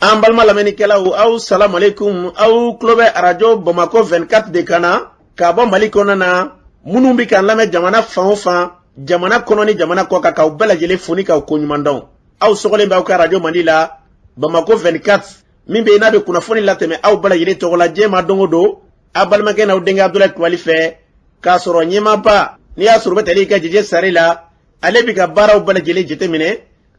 An balma lamɛnnikɛlaw aw salamu alaikum aw tulo bɛ arajo Bamako 24 de kan na ka bɔ Mali kɔnɔ na minnu bɛ kan lamɛn jamana fan o fan jamana kɔnɔ ni jamana kɔ kan k'aw bɛɛ lajɛlen fo ni k'aw ko ɲuman dɔn. Aw sɔgɔlen bɛ aw ka radio Mali la Bamako 24 min bɛ n'a bɛ kunnafoni latɛmɛ aw bɛɛ lajɛlen tɔgɔ la diɲɛ ma don o don a balimakɛ n'aw denkɛ Abdulaye Kulibali fɛ k'a sɔrɔ ɲɛmaaba n'i y'a sɔrɔ bɛ tali ka jɛjɛ sari la ale bɛ ka baaraw bɛɛ lajɛlen jateminɛ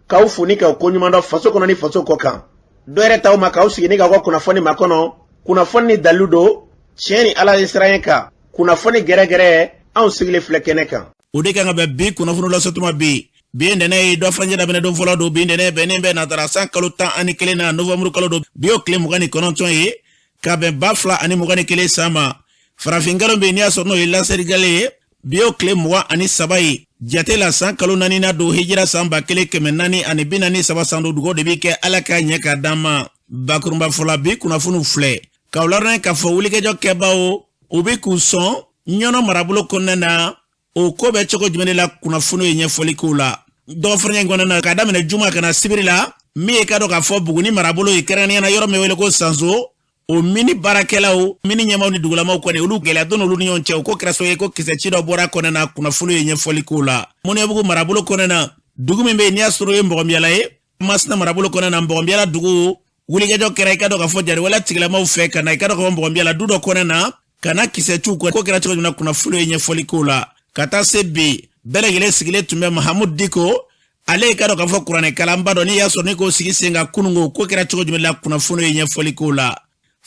k'aw fo ni k'aw ko ɲuman dɔn faso kɔnɔ ni faso kɔ kan. Dɔ yɛrɛ taw ma k'aw sigi ni k'aw ka kunnafoni ma kɔnɔ kunnafoni ni dalilu don tiɲɛ ni ala ye siran kan kunnafoni gɛrɛgɛrɛ anw sigilen filɛ kɛnɛ kan. O de kan ka bɛn bi kunnafoni lasotuma bi ntɛnɛ ye dɔ fana daminɛ don fɔlɔ don bi ntɛnɛ bɛnnen bɛ natara san kalo 11 na novembre kalo don bi o tile 29 ye ka bɛn 2021 san ma farafin nkalon bɛ n'i y'a sɔrɔ n'o ye lasɛrigale ye bi o tile 23 ye jate la san kalo 4 na don hijira san 1443 san do dugawu de bɛ kɛ ala ka ɲɛ ka d'an ma bakurunba fɔla bi kunnafoniw filɛ k'aw ladɔnniya k'a fɔ wulikɛjɔ kɛbaaw u bɛ k'u sɔn ɲɔnɔ marabolo kɔnɔna na o ko bɛ cogo jumɛn de la kunnafoniw ye ɲɛfɔli k'o la dɔw fana kɔnɔna na ka daminɛ juma kana sibiri la min ye ka dɔn k'a fɔ Buguni marabolo ye kɛrɛnkɛrɛnnenya na yɔrɔ min wele ko Sanso o mini baarakɛlaw mini ɲɛmaw ni dugulamaw kɔni olu gɛlɛya don olu ni ɲɔgɔn cɛ o ko kɛra so ye ko kisɛ ci dɔ bɔra kɔnɔna na kunnafoniw ye ɲɛfɔli k'o la Mɔniyabugu marabolo kɔnɔna na dugu min bɛ yen n'i y'a sɔrɔ o ye Mbɔgɔnbiyala ye Masina marabolo kɔnɔna na Mbɔgɔnbiyala dugu wulikɛjɔ kɛra i ka dɔn k'a fɔ jariwala tigilamaw fɛ ka na i ka dɔn k'a fɔ Mbɔgɔnbiyala du dɔ kɔnɔna na ka na kisɛ ciw kɔ ko kɛra cogo min na kunnafoniw ye ɲɛfɔli k'o la ka taa se bi bɛɛ lajɛlen sigilen tun bɛ Mahamud Diko ale ye ka dɔn k'a fɔ kuranɛ kalanba dɔ n'i y'a sɔrɔ ne k'o sigi sen kan kunungo ko kɛra cogo jumɛn la kunnafoniw ye ɲɛfɔli k'o la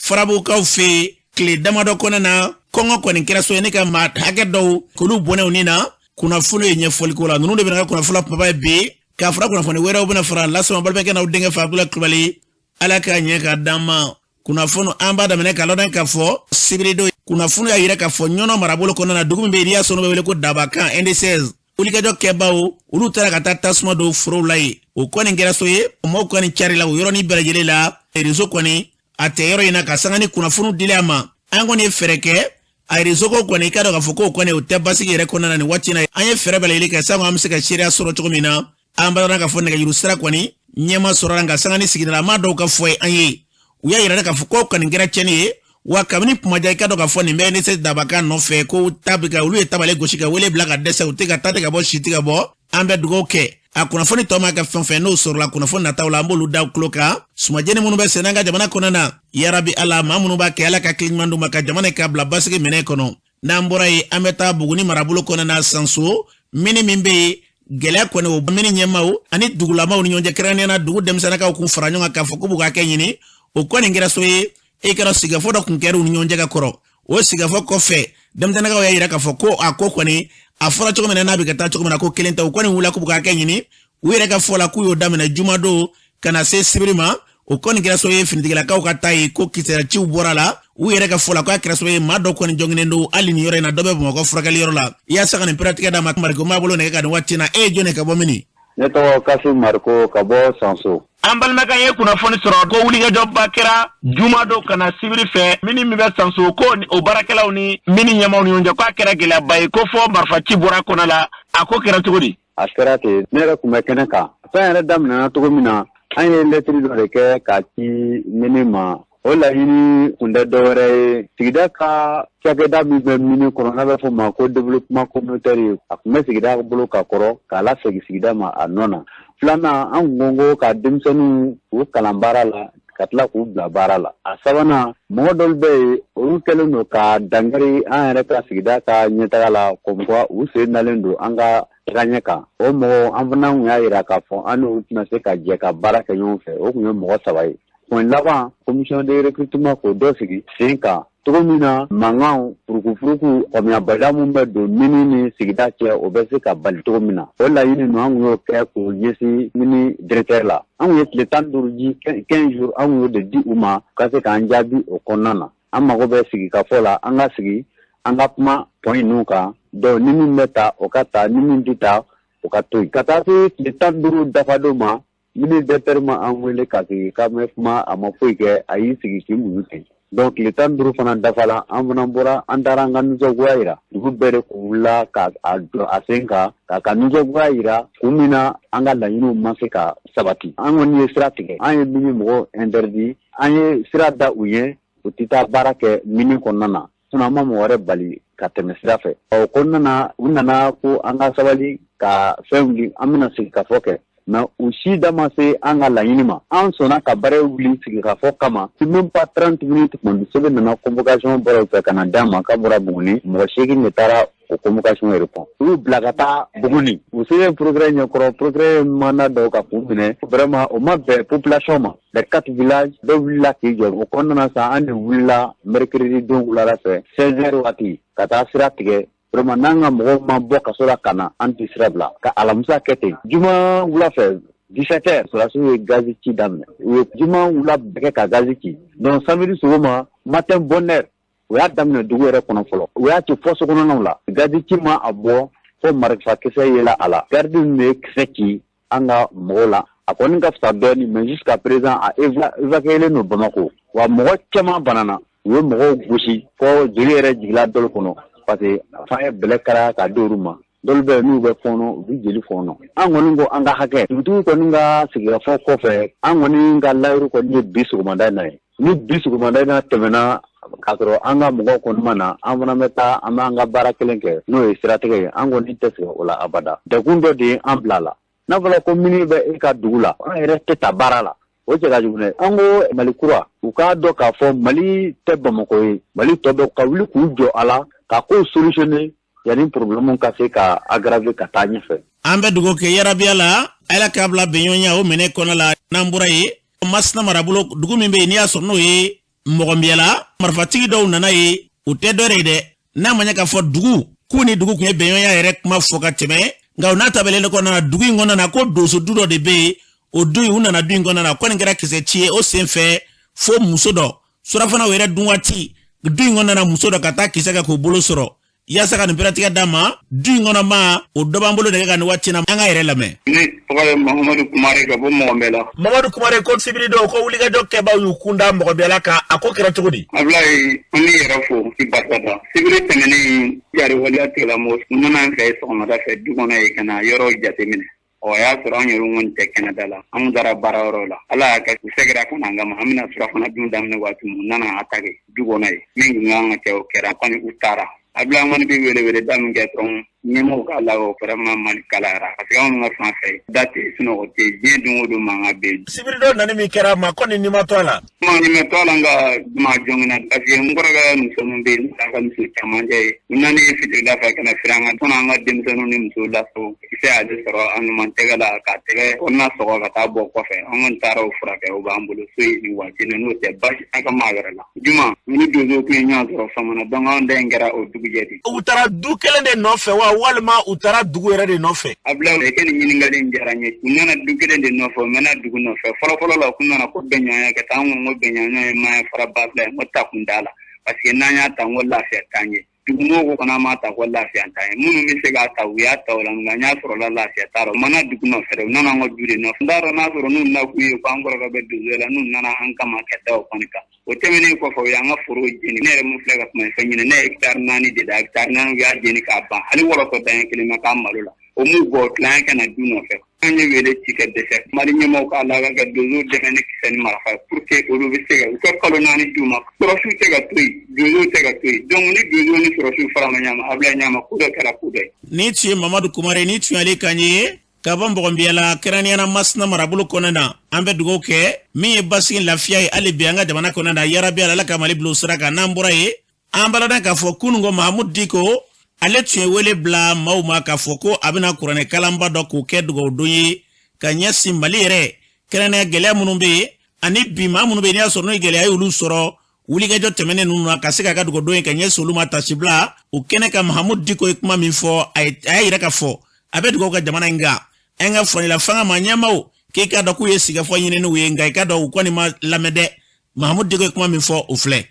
farabukaw fɛ tile damadɔ kɔnɔna na kɔngɔ kɔni kɛra so ye ne ka maa hakɛ dɔw k'olu bɔnɛw ni na kunnafoniw ye ɲɛfɔli k'o la ninnu de bɛna ka kunnafoni kumaba ye bi k'a fara kunnafoni wɛrɛw bɛna fara lasama balimakɛ n'aw denkɛ fa Abdulaye Kulibali ala k'a ɲɛ ka d'an ma kunnafoni an b'a daminɛ ka ladɔn k'a fɔ sibirido kunnafoni y'a yira k'a fɔ ɲɔnɔ marabolo kɔnɔna na dugu min bɛ yen n'i y'a sɔrɔ bɛ wele ko Dabakan ND16 wulikɛjɔ kɛbaaw olu taara ka taa tasuma dɔw forow la ye o kɔni kɛra so ye mɔgɔw kɔni carila o yɔrɔnin bɛɛ lajɛlen la réseau kɔni a tɛ yɔrɔ in na ka sanga ni kunnafoni dili a ma an kɔni ye fɛɛrɛ kɛ a réseau ko kɔni i ka dɔn k'a fɔ k'o kɔni o tɛ basigi yɛrɛ kɔnɔna na nin waati na an ye fɛɛrɛ bɛɛ lajɛlen kɛ sanko an bɛ se ka seereya sɔrɔ cogo min na an b'a dɔn k'a fɔ nɛgɛjuru sira kɔni ɲɛma sɔrɔla nka sanga ni sigidalama dɔw ka fɔ an ye u y'a yira k'a fɔ k'o kɔni kɛra tiɲɛni ye wa kabini kumaja i ka dɔn k'a fɔ nin bɛ ne se Dabakan nɔfɛ ko tabi ka olu ye tabale gosi ka wele bila ka dɛsɛ u tɛ ka taa ka bɔ si tɛ ka bɔ an bɛ dugawu kɛ a kunnafoni tɔ ma kɛ fɛn fɛn n'o sɔrɔla kunnafoni nataw la an b'olu da tulo kan sumajɛni minnu bɛ sen an ka jamana kɔnɔ na yarabi ala maa minnu b'a kɛ ala ka kile ɲuman d'u ma ka jamana k'a bila basigi minɛn kɔnɔ n'an bɔra yen an bɛ taa Buguni marabolo kɔnɔ na Sanso mini min bɛ yen gɛlɛya kɔni o mini ɲɛmaw ani dugulamaw ni ɲɔgɔn cɛ kɛrɛnkɛrɛnnenya na dugu denmisɛnninkaw kun fara ɲɔgɔn kan k'a fɔ k'u b'u ka kɛ ɲini o kɔni kɛra so ye e kɛra sigafɔ dɔ kun kɛra u ni ɲɔgɔn cɛ ka kɔrɔ o sigafɔ kɔfɛ denmisɛnninkaw y'a yira k'a fɔ ko a ko kɔni a fɔra cogo min na n'a bɛ ka taa cogo min na ko kelen tɛ u kɔni wulila k'u b'u ka kɛ ɲini u yɛrɛ ka fɔ la k'u y'o daminɛ juma don ka na se sibiri ma o kɔni kɛra so ye finitigilakaw ka taa ye ko kisɛciw bɔra la u yɛrɛ ka fɔ la k'a kɛra so ye maa dɔ kɔni jɔnginen don hali nin yɔrɔ in na dɔ bɛ Bamakɔ furakɛli yɔrɔ la i y'a saga nin piratigɛ d'a ma Mariko m'a bolo nɛgɛ ka nin waati na e ye jɔn ka bɔ mini ne tɔgɔ Kasim Mariko ka bɔ Sanso an balimakɛ ye kunnafoni sɔrɔ ko wulikɛjɔba kɛra juma don ka na sibiri fɛ mini min bɛ Sanso ko o baarakɛlaw ni mini ɲɛmaw ni ɲɔgɔn cɛ k'a kɛra gɛlɛyaba ye ko fɔ marifaci bɔra kɔnɔ la a ko kɛra cogo di a kɛra ten ne yɛrɛ tun bɛ kɛnɛ kan fɛn yɛrɛ daminɛna cogo min na an ye lɛtiri dɔ de kɛ k'a ci mini ma o laɲini tun tɛ dɔwɛrɛ ye sigida ka cakɛda min bɛ mini kɔnɔ n'a bɛ fɔ ma ko développement communautaire a tun bɛ sigida bolo ka kɔrɔ k'a lasegin sigida ma a nɔ na filanan an kun ko ka denmisɛnninw u kalan baara la ka tila k'u bila baara la a sabanan mɔgɔ dɔw bɛ yen olu kɛlen don ka dankari an yɛrɛ ka sigida ka ɲɛtaga la comme quoi u sen dalen don an ka tagaɲɛ kan o mɔgɔ an fana kun y'a yira k'a fɔ an n'u tɛna se ka jɛ ka baara kɛ ɲɔgɔn fɛ o kun ye mɔgɔ 3 ye point laban commission de recrutement k'o dɔ sigi sen kan cogo min na mankanw furukufuruku faamuyabaliya min bɛ don mini ni sigida cɛ o bɛ se ka bali cogo min na o laɲini ninnu an kun y'o kɛ k'o ɲɛsin mini directeur la an kun ye tile 15 di 15 jours an kun y'o de di u ma ka se k'an jaabi o kɔnɔna na an mago bɛ sigikafɔ la an ka sigi an ka kuma point ninnu kan donc ni min bɛ ta o ka ta ni min tɛ ta o ka to yen ka taa se tile 15 dafadon ma mini directeur ma an wele ka sigi k'an bɛ kuma a ma foyi kɛ a y'i sigi k'i muɲu ten donc tile 15 fana dafala an fana bɔra an taara an ka nisɔngoya yira dugu bɛɛ de kun wulila ka a sen kan k'a ka nisɔngoya yira kun min na an ka laɲiniw ma se ka sabati an kɔni ye sira tigɛ an ye mini mɔgɔ interdit an ye sira da u ye u tɛ taa baara kɛ mini kɔnɔna na sinon an ma mɔgɔ wɛrɛ bali ka tɛmɛ sira fɛ o kɔnɔna na u nana ko an ka sabali ka fɛn wuli an bɛna sigikafɔ kɛ mais u si da ma se an ka laɲini ma an sɔnna ka baara wuli sigikafɔ kama c'est même pas 30 minutes kɔni sɛbɛn nana convocation bɔra u fɛ ka na d'an ma k'a bɔra Buguni mɔgɔ 8 de taara o convocation répond u y'u bila ka taa Buguni u selen progrès ɲɛkɔrɔ progrès mana dɔw ka kun minɛ vraiment o ma bɛn population ma les 4 villages bɛɛ wulila k'i jɔ o kɔnɔna na sa an de wulila mercredi don wulada fɛ 16h waati ka taa sira tigɛ vraiment n'an ka mɔgɔw ma bɔ kaso la ka na an tɛ sira bila ka alamisa kɛ ten juma wula fɛ 17h sɔrɔdasiw ye gazi ci daminɛ u ye juma wula bɛɛ kɛ ka gazi ci donc samedi sɔgɔma matin bonne heure u y'a daminɛ dugu yɛrɛ kɔnɔ fɔlɔ u y'a ci fɔ sokɔnɔnaw la gazi ci ma a bɔ fo marifakisɛ yela a la garde min ye kisɛ ci an ka mɔgɔw la a kɔni ka fisa dɔɔni mais jusqu'à présent a évacuélen don Bamako wa mɔgɔ caman banana u ye mɔgɔw gosi fɔ jeli yɛrɛ jigila dɔl kɔnɔ parce que fan ye bɛlɛ kara ka d'olu ma dɔw bɛ n'u bɛ fɔɔnɔ u bɛ jeli fɔɔnɔ an kɔni ko an ka hakɛ dugutigiw kɔni ka sigikafɔ kɔfɛ an kɔni ka layiru kɔni ye bi sɔgɔmada in na ye ni bi sɔgɔmada in na tɛmɛna k'a sɔrɔ an ka mɔgɔw kɔni ma na an fana bɛ taa an b'an ka baara kelen kɛ n'o ye siratigɛ ye an kɔni tɛ sɛgɛn o la abada dekun dɔ de ye an bila la n'a fɔra ko mini bɛ e ka dugu la an yɛrɛ tɛ ta baara la o cɛ ka jugu dɛ an ko Mali kura u k'a dɔn k'a fɔ Mali tɛ Bamako ye Mali tɔ bɛ ka wuli k'u jɔ a la ka ko solutionner yani problème ka se ka aggraver ka taa ɲɛfɛ an bɛ dugawu kɛ yarabiya la ala k'a bila bɛnɲɔgɔnya o minɛ kɔnɔ la n'an bɔra ye Masina marabolo dugu min bɛ yen n'i y'a sɔrɔ n'o ye mɔgɔnbiyala marifatigi dɔw nana ye u tɛ dɔ ye dɛ n'a ma ɲɛ k'a fɔ dugu k'u ni dugu tun ye bɛnɲɔgɔnya yɛrɛ kuma fɔ ka tɛmɛ nka u n'a tabalen kɔnɔna na dugu in kɔnɔna na ko donso du dɔ de bɛ yen o du in u nana du in kɔnɔna na ko nin kɛra kisɛ ci ye o sen fɛ fo muso dɔ surafanaw yɛrɛ dun waati du in kɔnɔna na muso dɔ ka taa kisɛ kɛ k'o bolo sɔrɔ yaasa ka nin pɛrɛtigɛ d'a ma du in kɔnɔ ma o dɔ b'an bolo de kɛ ka nin waati na an ka yɛrɛ lamɛn. Ne tɔgɔ ye Mahamadu Kumare ka bɔ Mɔgɔnbɛla. Mamadu Kumare ko sibiri dɔw ko wulikajɔ kɛbaaw y'u kunda Mɔgɔnbɛla kan a ko kɛra cogo di. Ablaye an b'i yɛrɛ fo i barikada sibiri tɛmɛnen jari waleya tigilamɔgɔ u nana an fɛ sɔgɔmada fɛ du kɔnɔ ye ka na yɔrɔ jateminɛ o y'a sɔrɔ an yɛrɛ kɔni tɛ kɛnɛda la an taara baara yɔrɔ la ala y'a kɛ u sɛgɛra ka na an kama an bɛna surafana dun daminɛ waati min u nana attaquer du kɔnɔ ye min tun kan ka kɛ o kɛra kɔni u taara Ablaye an kɔni bɛ wele da min kɛ dɔrɔn ɲɛmɔgɔw k'a la o vraiment Mali kalayara parce que anw ka fan fɛ da tɛ sinon o tɛ diɲɛ don o don mankan bɛ yen. Sibiri dɔ nani min kɛra ma ko nin ma to a la. Nin ma to a la nka ma jɔngina parce que n kɔrɔkɛ musoninw bɛ yen n'u ka muso camancɛ ye u nana ye fitiri fɛ ka na fira an ka tɔn an ka denmisɛnninw ni musow laso kisɛ y'ale sɔrɔ an ɲuman tɛgɛ la k'a tɛgɛ kɔnɔna sɔgɔ ka taa bɔ kɔfɛ an kɔni taara o furakɛ o b'an bolo so ye nin waati la n'o tɛ basi an ka maa wɛrɛ la juma ni donso tun ye ɲɔgɔn sɔrɔ famana donc anw da in kɛra o dugujɛ de. U taara du kelen de nɔfɛ wa walima u taara dugu yɛrɛ de nɔfɛ. Ablaye kɛ nin ɲininkali in diyara n ye u nana du kelen de nɔfɛ u mɛna dugu nɔfɛ fɔlɔfɔlɔ la u nana ko bɛnɲɔgɔnya kɛ taa an ko bɛnɲɔgɔnya ye maa fara ba fila ye n ko ta kun t'a la parce que n'an y'a ta n ko lafiya t'an ye dugumɔgɔw ko fana m'a ta ko lafiya t'an ye minnu bɛ se k'a ta u y'a ta o la nka n y'a sɔrɔ la lafiya t'a rɔ u mana dugu nɔfɛ dɛ u nana an ka du de nɔfɛ n t'a dɔn n'a sɔrɔ n'u na kun ye ko an kɔrɔkɛ bɛ donso la n'u nana an kama kɛta o kɔni kan o tɛmɛnen kɔfɛ u y'an ka foro jeni ne yɛrɛ mun filɛ ka kuma fɛn ɲini ne ye hectare 4 de da hectare 4 u y'a jeni k'a ban hali wɔlɔsɔ daɲɛ kelen ma k'a malo la o m'u bɔ tilaŋɛ ka na du nɔfɛ an ye wele ci kɛ dɛsɛ Mali ɲɛmɔgɔw k'a la ka donso dɛmɛ ni kisɛ ni marifa pour que olu bɛ se ka u ka kalo 4 d'u ma sɔrɔsiw tɛ ka to yen donsow tɛ ka to yen donc ni donsow ni sɔrɔsiw farama ɲama Ablaye ɲama ko dɔ kɛra ko dɔ ye. Ni tun ye Mamadu Kumare ni tun ye ale kan ye ka bɔ Mɔgɔnbiyala kɛrɛnkɛrɛnnenya Masina marabolo kɔnɔ na an bɛ dugawu kɛ min ye basigi lafiya ye hali bi an ka jamana kɔnɔ na yarabi ala ka Mali bila o sira kan n'an bɔra ye an balada k'a fɔ kunun ko Mahamudu Diko ale tun ye wele bila maaw ma k'a fɔ ko a bɛna kuranɛ kalanba dɔ k'o kɛ dugawudon ye ka ɲɛsin Mali yɛrɛ kɛrɛnkɛrɛnnenya gɛlɛya minnu bɛ yen ani bi maa minnu bɛ yen n'i y'a sɔrɔ n'o ye gɛlɛya ye olu sɔrɔ wulikajɔ tɛmɛnen ninnu na ka se k'a ka dugawudon ye ka ɲɛsin olu ma tasibila o kɛnɛ kan Mahamudu Diko ye kuma min fɔ a y'a yɛrɛ ka fɔ a bɛ dugawu ka jamana in kan an ka fɔnila fanga ma ɲɛmaaw k'i ka dɔn k'u ye sigafɔ ɲini n'u ye nka i ka dɔn u kɔni ma lamɛn dɛ Mahamudu Diko ye kuma min fɔ o filɛ.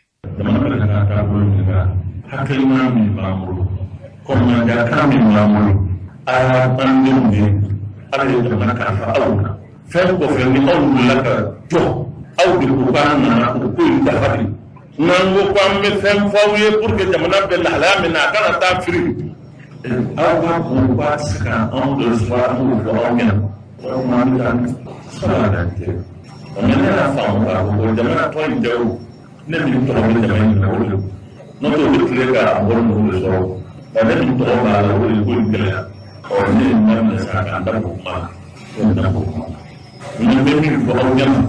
Hakilina min b'an bolo kɔnɔnakan min b'an bolo a y'a bandenw de ala ye jamana kalifa aw kan fɛn kɔfɛ ni aw wulila ka jɔ aw de ko k'an nana o ko in dafa de n'an ko k'an bɛ fɛn fɔ aw ye pour que jamana bɛ lahalaya min na a kana taa firi aw ka kun b'a se ka anw de fɔ an b'o fɔ aw ɲɛna Komandan Saladante. Amena fanga ko jamana to indaw ne min to min jamana ko no to bitlega won mo so ba ne min to ba la woni ko ngela o ne man na sa ka ndar ko ma ko ndar ko ni be min ko o nyama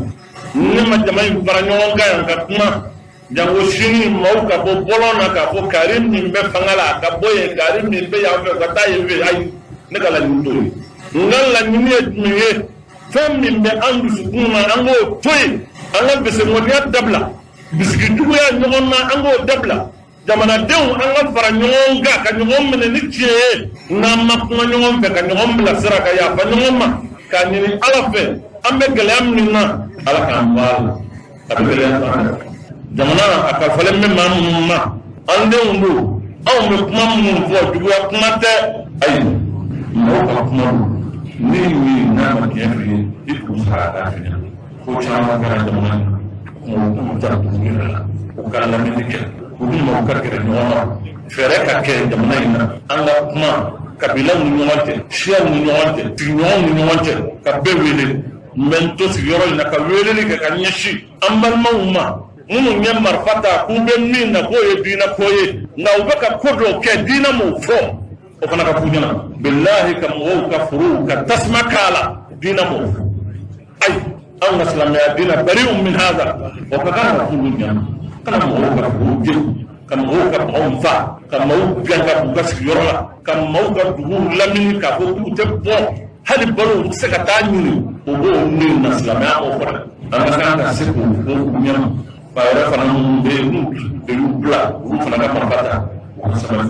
ni ma jamay bara nyon ga ka kuma jango shini mauka bo bolona ka bo karim min be fangala ka boye karim min be ya fe ka tayi be ay ne kala ni to ngalla ni ne fem min be andu sukuma ango toy anga bese modiya dabla bisgitu ya nyona ango dabla jamana dew anga fara nyonga ka nyom men ni tie na makuma nyom be ka nyom la sira ka ya fa nyom ma ka ni ala fe ambe galam ni na ala ka mbal abele jamana aka fale me mamma ande undu aw me kuma mun fo duwa kuma te ay mo ka kuma ni na ma kefi iku sa da fi ko chama gara jamana mo ta tuira ko kala mi dike ko mo ka kere no fere ka ke jamana ina anga kuma kabila mu nyonte shia mu nyonte tinyon mu nyonte ka bewele mento sigoro ina ka wele ka nyashi ambal mauma munu nye marfata kube mina koye dina koye na ubeka kodo ke dina mo fo o kana ka kunyana billahi kam wo ka furu ka tasma kala dina mo ay aw naslam ya dina bari'un min hada o ka kana kunyana kana mo ka furu je kam wo ka onfa kam mo ganga bugas yorla kam mo ka duhur lamini ka ko ku tebbo hadi balu seka tanyuni o go ni naslam ya o fara anga kana seku ko kunyana Para fana de bla fana ka pata sama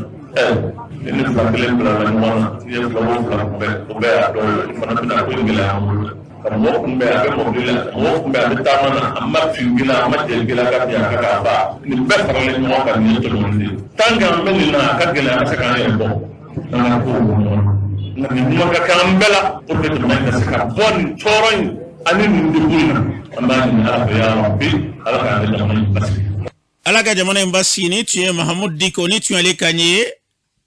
ini fakile bla la mona ye bla bla be do fana bina ko ngila amul kam mo kumbe abe mo dila mo kumbe abe tamana amma fi ngila amma de ngila ka ya ka ba ni be fara le mo ka ni to ndi tanga menina ka gila ka ka ye bo na ko mo na ni mo ka kambela ko de me ka ka bon toron ani ni ndibuna ala ka jamana mbasi ni tuye Mahamud Diko ni tuye ale kanye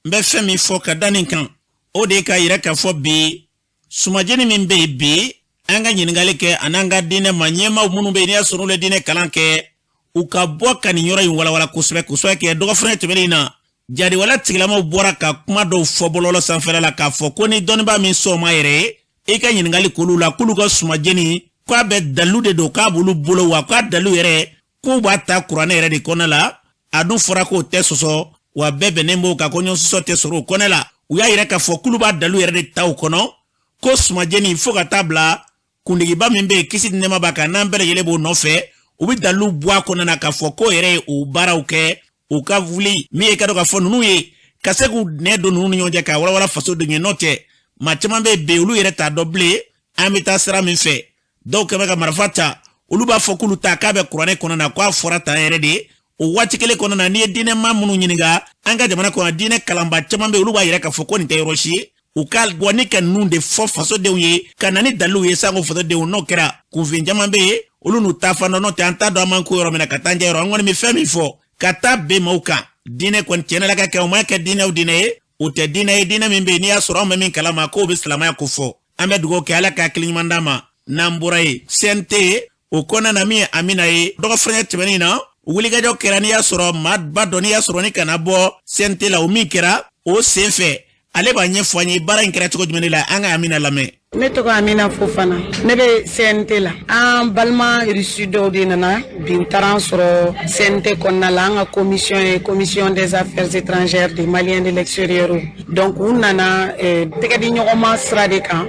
mbe femi fo ka daninkan o de ka yira ka fo bi sumajeni min be bi anga nyiningale ke ananga dine manyema munu be ni asuru le dine kalanke u ka bo kan nyora yin wala wala kusbe ke dogo frère tebelina jadi wala tigilama bora ka kuma do fo bololo sanfela la ka fo ko ni doniba min so mayere e ka nyiningale kulula kuluga sumajeni kwa be dalu de do ka bulu bolo wa kwa dalu yere ko bata qur'ane yere de konala adu fora ko tesoso wa bebe nembo ka konyo so tesoro konala uya yere ka fo kulu ba dalu yere de taw kono ko suma jeni fo ka tabla kundigi ba membe kisi nema baka nambere yele bo nofe ubi dalu bwa konana ka fo ko yere u bara uke u ka vuli mi e ka do ka fo nunu ye kaseku ne do nunu nyonje ka wala faso de note ma chamambe be ulu yere ta doble amita sera min fe donc kama marfata uluba fokulu ta kabe qur'ane konana kwa forata erede o wati kele konana ni dine mamunu nyiniga anga jamana ko dine kalamba chamambe uluba yere ka fokoni tayroshi ukal gwani kan nunde fo faso de uye kanani dalu ye sango foto de no kera kuvinja mambe ulunu tafano no tanta do manku yoro mena katanja yoro ngoni mi femi fo kata be mauka dine kon chenela ka o ma ka dine udine o te dine mimbe ni asoro min kalama ko bi salama ya kufo ambe dugo ke ala ka klinyamandama namburai sente o kona na mi amina ye dogo frère tbenina wuli ga jo kerani ya soro mad badoni ya soro ni kanabo sente la o mi kera o senfe ale ba nye fwanye bara inkera tiko jumenila anga amina lame ne to Amina Fofana ne be CNT la an balma reçu do de nana bi taran soro CNT konna la nga commission des affaires étrangères des Maliens de l'extérieur donc on nana tege di nyoma srade kan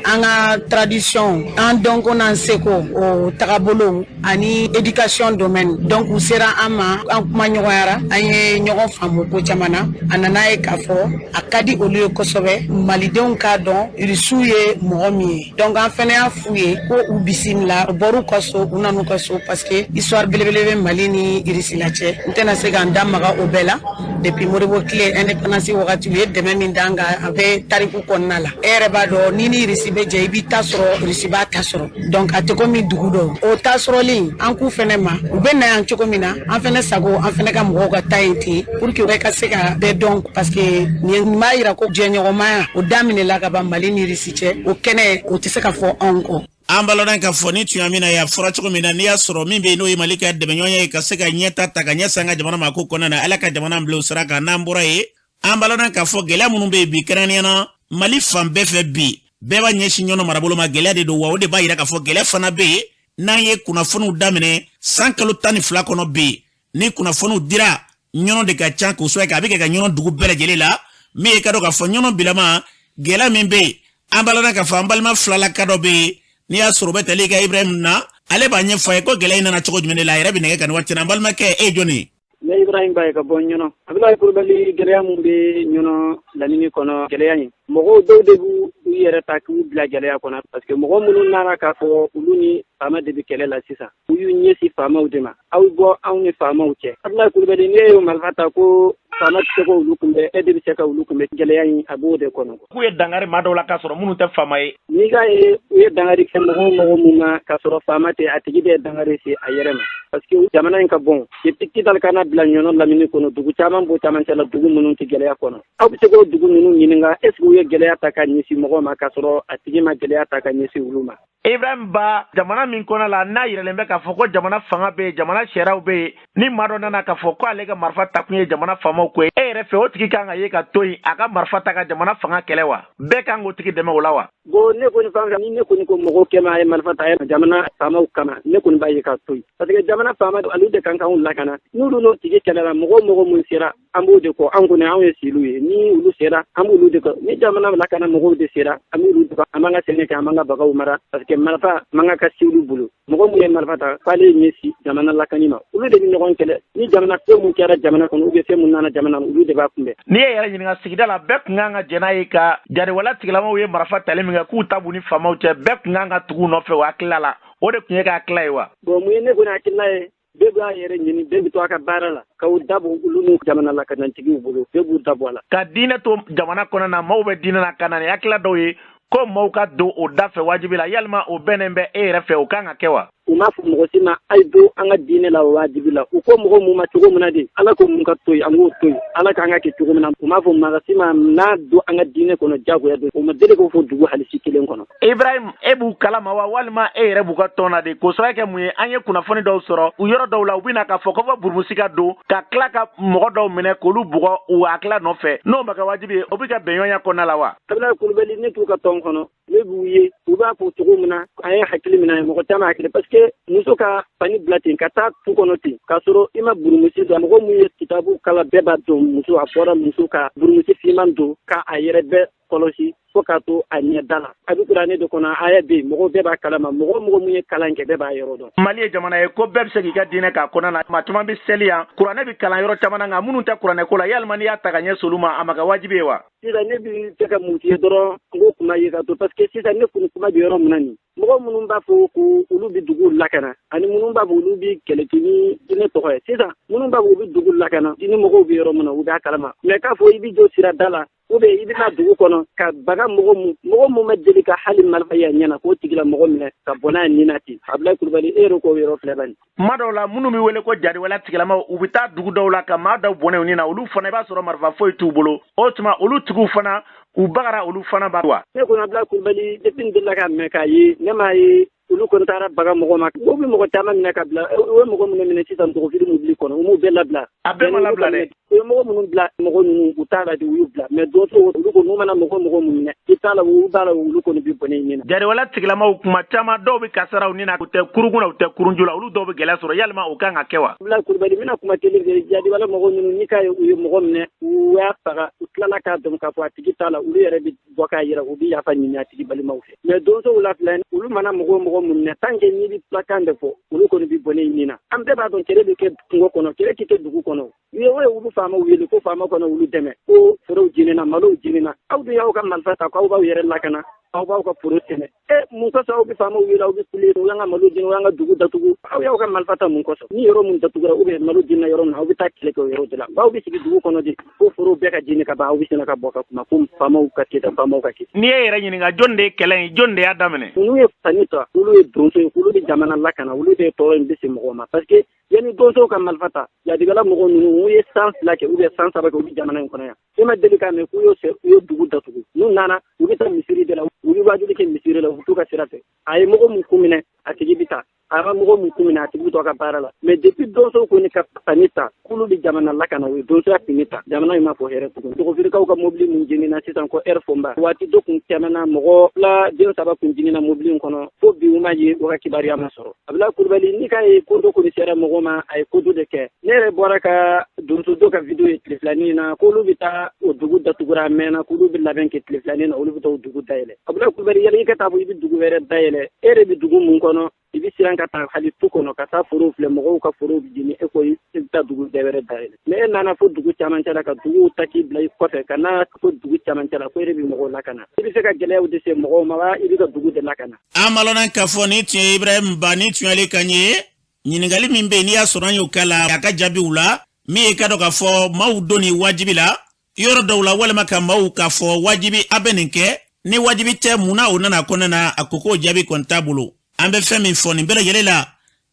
anga tradition an donc on en seko o tagabolo ani éducation domaine donc on sera ama an kuma nyoyara anye nyogo famu ko chamana anana e kafo akadi olio kosobe malidenw ka don reçu ye momi donc en fene a fouye ko u bisimla boru kaso unanu kaso parce que histoire belebelebe Mali ni irisi la che ntena se ga ndamaga obela depuis Modibo Kile indépendance wagati u ye dɛmɛ min d'an kan a bɛ tariku kɔnɔna la e yɛrɛ b'a dɔn ni irisi bɛ jɛ i b'i ta sɔrɔ irisi b'a ta sɔrɔ donc a tɛ komi dugu dɔw o ta sɔrɔli an k'u fɛnɛ ma u bɛ na yan cogo min na an fɛnɛ sago an fɛnɛ ka mɔgɔw ka ta yen ten pour que u ka se ka bɛɛ dɔn parce que nin b'a yira ko jɛɲɔgɔnmaya o daminɛla ka ban Mali ni irisi cɛ o kɛnɛ o tɛ se ka fɔ anw kɔ. An balona ka fɔ ni tun min na ya fɔra cogo min na n'i y'a sɔrɔ min bɛ n'o ye Mali ka dɛmɛɲɔgɔnya ye ka se ka ɲɛta ta ka ɲɛsan ka jamana ma ko kɔnɔna na Ala ka jamana bila o sira kan n'an bɔra ye an balona ka fɔ gɛlɛya minnu bɛ yen bi kɛrɛnkɛrɛnnenya Mali fan bɛɛ fɛ bi bɛɛ b'a ɲɛsin ɲɔgɔn marabolo ma gɛlɛya de don wa o de b'a yira k'a fɔ gɛlɛya fana bɛ yen n'an ye kunnafoniw daminɛ san kalo 12 kɔnɔ bi ni kunnafoniw dira ɲɔgɔn de ka ca k'o sɔrɔ a bɛ kɛ ka ɲɔgɔn dugu bɛɛ lajɛlen la min ye ka dɔn k'a fɔ ɲɔgɔn bilama gɛlɛya min bɛ yen an balona ka fɔ an balima filala ka dɔ bɛ yen n'i y'a sɔrɔ bɛ tali ka Ibrahim na ale b'a ɲɛfɔ ye ko gɛlɛya in nana cogo jumɛn de la a yɛrɛ bɛ nɛgɛ kan waati na balimakɛ e jɔni ne Ibrahim Baye ka bɔ ɲɔnɔ Abdoulaye Kulubali gɛlɛya mun bɛ ɲɔnɔ lamini kɔnɔ gɛlɛya in mɔgɔw dɔw de b'u yɛrɛ ta k'u bila gɛlɛya kɔnɔ parce que mɔgɔ minnu nana k'a fɔ olu ni faama de bɛ kɛlɛ la sisan u y'u ɲɛsin faamaw de ma aw bɔ anw ni faamaw cɛ Abdoulaye Kulubali ne ye marifa ta ko faama tɛ se ka olu kunbɛn e de bɛ se ka olu kunbɛn gɛlɛya in a b'o de kɔnɔ. K'u ye dangari maa dɔw la k'a sɔrɔ minnu tɛ faama ye. N'i ka ye u ye dangari kɛ mɔgɔ mun na k'a sɔrɔ faama tɛ a tigi de ye dangari se a yɛrɛ ma parce que jamana in ka bon Kidal kana bila ɲɔnɔ lamini kɔnɔ dugu caman b'o camancɛ la dugu minnu tɛ gɛlɛya kɔnɔ aw bɛ se k'o dugu ninnu ɲininka est ce que u ye gɛlɛya ta ka ɲɛsin mɔgɔ ma k'a sɔrɔ a tigi ma gɛlɛya ta ka ɲɛsin olu ma. Ibrahim Ba jamana min kɔnɔ la n'a yirɛlen bɛ k'a fɔ ko jamana fanga bɛ yen jamana sariyaw bɛ yen ni maa dɔ nana k'a fɔ ko ale ka marifa takun ye jamana faamaw ko ye e yɛrɛ fɛ o tigi kan ka ye ka to yen a ka marifa ta ka jamana fanga kɛlɛ wa bɛɛ kan k'o tigi dɛmɛ o la wa. Bon ne kɔni fan fɛ ni ne kɔni ko mɔgɔw kɛmɛ a ye marifa ta a ye jamana faamaw kama ne kɔni b'a ye ka to yen parce que jamana faama olu de kan k'anw lakana n'olu n'o tigi kɛlɛla mɔgɔ mun sera an b'o de kɔ anw kɔni anw ye silu ye ni olu sera an b'olu de kɔ ni jamana lakana mɔgɔw de sera an b'olu de kɔ an b'an ka sɛnɛ kɛ an b'an ka bagaw mara parce que marifa man ka silu bolo mɔgɔ mun ye marifa ta f'ale ɲɛsin jamana lakani ma olu de bɛ ɲɔgɔn kɛlɛ ni jamana fɛn mun kɛra jamana kɔnɔ ou bien fɛn mun nana jamana olu de b'a kunbɛn. N'i ye yɛrɛ ɲininka sigida la bɛɛ kun kan ka jɛn n'a ye ka jariwala tigilamaw ye marifa tali min kɛ k'u ta b'u ni faamaw cɛ bɛɛ kun kan ka tugu nɔfɛ o hakilila la o de kun ye ka hakilila ye wa. Bon mun ye ne kɔni hakilila ye bɛɛ b'a yɛrɛ ɲini bɛɛ bɛ to a ka baara la k'aw dabɔ olu n'u jamana la ka na tigiw bolo bɛɛ b'u dabɔ a la. Ka diinɛ to jamana kɔnɔ na maaw bɛ diinɛ na ka na ni hakilila dɔw ye ko maaw ka don o da fɛ wajibi la yalima o bɛnnen bɛ e yɛrɛ fɛ o kan ka kɛ wa. U m'a fɔ mɔgɔ si ma a ye don an ka diinɛ la o wajibi la u ko mɔgɔ mun ma cogo min na de ala ko mun ka to yen an k'o to yen ala k'an ka kɛ cogo min na u m'a fɔ mɔgɔ si ma n'a don an ka diinɛ kɔnɔ jagoya don o ma deli k'o fɔ dugu hali si kelen kɔnɔ. Ibrahim e b'u kalama wa walima e yɛrɛ b'u ka tɔn na de k'o sababu kɛ mun ye an ye kunnafoni dɔw sɔrɔ u yɔrɔ dɔw la u bɛna k'a fɔ ko fɔ burumusi ka don ka tila ka mɔgɔ dɔw minɛ k'olu bugɔ u hakilila nɔfɛ n'o ma kɛ wajibi ye o bɛ ka bɛnɲɔgɔnya kɔnɔna la wa. Abdoulaye Kulubali ne t'u ka tɔn kɔnɔ ne b'u ye u b'a fɔ cogo min na a ye hakili min na mɔgɔ caman hakili parce que muso ka fani bila ten ka taa tu kɔnɔ ten k'a sɔrɔ i ma burumusi don mɔgɔ mun ye kitabu kala bɛɛ b'a dɔn muso a fɔra muso ka burumusi finman don k'a yɛrɛ bɛɛ kɔlɔsi fo k'a to a ɲɛda la a bɛ kuranɛ de kɔnɔ a ye bɛ mɔgɔ bɛɛ b'a kalama mɔgɔ mun ye kalan kɛ bɛɛ b'a yɔrɔ dɔn. Mali ye jamana ye ko bɛɛ bɛ se k'i ka diinɛ k'a kɔnɔ na maa caman bɛ seli yan kuranɛ bɛ kalan yɔrɔ caman na nka minnu tɛ kuranɛ ko la yalima n'i y'a ta ka ɲɛsin olu ma a ma kɛ wajibi ye wa. Sisan ne bɛ fɛ ka mun f'i ye dɔrɔn n k'o kuma ye ka to parce que sisan ne kun kuma bɛ yɔrɔ min na nin mɔgɔ minnu b'a fɔ ko olu bɛ dugu lakana ani minnu b'a fɔ olu bɛ kɛlɛ kɛ ni diinɛ tɔgɔ ye sisan minnu b'a fɔ u bɛ dugu lakana diinɛ mɔgɔw bɛ yɔrɔ min na u b'a kalama mais k'a fɔ i bɛ jɔ sira da la ou bien i bɛna dugu kɔnɔ ka baga mɔgɔ mun ma deli ka hali marifa ye ɲɛna k'o tigila mɔgɔ minɛ ka bɔ n'a ye nin na ten Abdoulaye Kulubali e yɛrɛ k'o yɔrɔ filɛ bani. Kuma dɔw la minnu bɛ wele ko jariwala tigilamaw u bɛ taa dugu dɔw la ka maa dɔw bɔnɛ u ni na olu fana i b'a sɔrɔ marifa foyi t'u bolo o tuma olu tigiw fana u bagara olu fana ba wa. Ne kɔni Abdoulaye Kulubali depuis n delila ka mɛn k'a ye ne m'a ye olu kɔni taara baga mɔgɔ ma o bɛ mɔgɔ caman minɛ ka bila o ye mɔgɔ minnu minɛ sisan dɔgɔfiri mobili kɔnɔ u m'u bɛɛ labila. A bɛɛ ma labila dɛ. O ye mɔgɔ minnu bila mɔgɔ ninnu u t'a la de u y'u bila mais dɔw olu ko n'u mana mɔgɔ mun minɛ i t'a la u b'a la olu kɔni bɛ bɔnɛ i ɲɛna. Jariwala tigilamaw kuma caman dɔw bɛ kasara u ni na u tɛ kurukun na u tɛ kurunju la olu dɔw bɛ gɛlɛya sɔrɔ yalima o kan ka kɛ wa. Abdoulaye Kulubali n bɛna kuma kelen fɛ jariwala mɔgɔ ninnu ni k'a ye u ye mɔgɔ minɛ u y'a faga u tilala k'a dɔn k'a fɔ a tigi t'a la olu yɛrɛ bɛ bɔ k'a yira u bɛ yafa ɲini a tigi balimaw fɛ mais donsow la filɛ olu mana mɔgɔ mun minɛ tant que n'i bɛ filakan de fɔ olu kɔni bɛ bɔnɛ i nin na an bɛɛ b'a dɔn kɛlɛ bɛ kɛ kungo kɔnɔ kɛlɛ tɛ kɛ dugu kɔnɔ o ye olu faamaw wele ko faama kɔnɔ olu dɛmɛ ko forow jenina malow jenina aw dun y'aw ka marifa ta k'aw b'aw yɛrɛ lakana aw b'aw ka foro sɛnɛ mun kɔsɔn aw bɛ faamaw wele aw bɛ kule u y'an ka malo jeni u y'an ka dugu datugu aw y'aw ka malifata mun kɔsɔn ni yɔrɔ mun datugura malo jenina yɔrɔ min na aw bɛ taa kɛlɛ kɛ o yɔrɔ de la aw bɛ sigi dugu kɔnɔ de ko foro bɛɛ ka jeni ka ban aw bɛ sɛnɛ ka bɔ ka kuma ko faamaw ka kɛta faamaw ka kɛ n'i ye yɛrɛ ɲininka jɔn de ye kɛlɛ in jɔn de y'a daminɛ olu ye fani ta olu ye donso ye olu bɛ jamana lakana olu de tɔɔrɔ in bɛ se mɔgɔw ma parce que yanni donsow ka malifata yadigala mɔgɔw ninnu u ye san 2 kɛ san 3 kɛ u bɛ jamana in kɔnɔ yan e ma deli k'a mɛn k'u y'o dugu datugu n'u nana u bɛ taa misiri de la u bɛ wajuli kɛ misiri la u bɛ t'u ka sira fɛ a ye mɔgɔ min kun minɛ a tigi bɛ taa a ma mɔgɔ min kun minɛ a tigi bɛ to a ka baara la mais depuis donsow ko ni ka fani ta k'olu bɛ jamana lakana u ye donsoya fini ta jamana in ma fɔ hɛrɛ tugun dɔgɔfirikaw ka mobili min jenina sisan ko air fonba waati dɔ kun tɛmɛna mɔgɔ fila den 3 kun jenina mobili in kɔnɔ fo bi u ma ye u ka kibaruya ma sɔrɔ Abdulaye Kulibali ni ka ye ko dɔ kɔni sera mɔgɔ ma a ye ko dɔ de kɛ ne yɛrɛ bɔra ka donso dɔ ka video ye tile 2 na k'olu bɛ taa o dugu datugura a mɛnna k'olu bɛ labɛn kɛ tile 2 na olu bɛ taa o dugu dayɛlɛ Abdulaye Kulibali yɛrɛ i ka taa fɔ i bɛ dugu wɛrɛ dayɛlɛ e yɛrɛ bɛ dugu mun kɔnɔ i bɛ siran ka taa hali tu kɔnɔ ka taa forow filɛ mɔgɔw ka forow bɛ jeni e ko i bɛ taa dugu wɛrɛ dayɛlɛ mais e nana fo dugu camancɛ la ka duguw ta k'i bila i kɔfɛ ka n'a fo dugu camancɛ la ko e de bɛ mɔgɔw lakana i bɛ se ka gɛlɛyaw de se mɔgɔw ma wa i bɛ ka dugu de lakana. an malona k'a fɔ ni tun ye Ibrahim Ba ni tun y'ale kan ye ɲininkali min bɛ yen n'i y'a sɔrɔ an y'o k'a la a ka jaabiw la min ye ka dɔn k'a fɔ maaw don nin wajibi la yɔrɔ dɔw la walima ka maaw k'a fɔ wajibi a bɛ nin kɛ ni wajibi tɛ mun na o nana kɔnɔna na a ko k'o jaabi kɔni t'a bolo an bɛ fɛn min fɔ nin bɛɛ lajɛlen la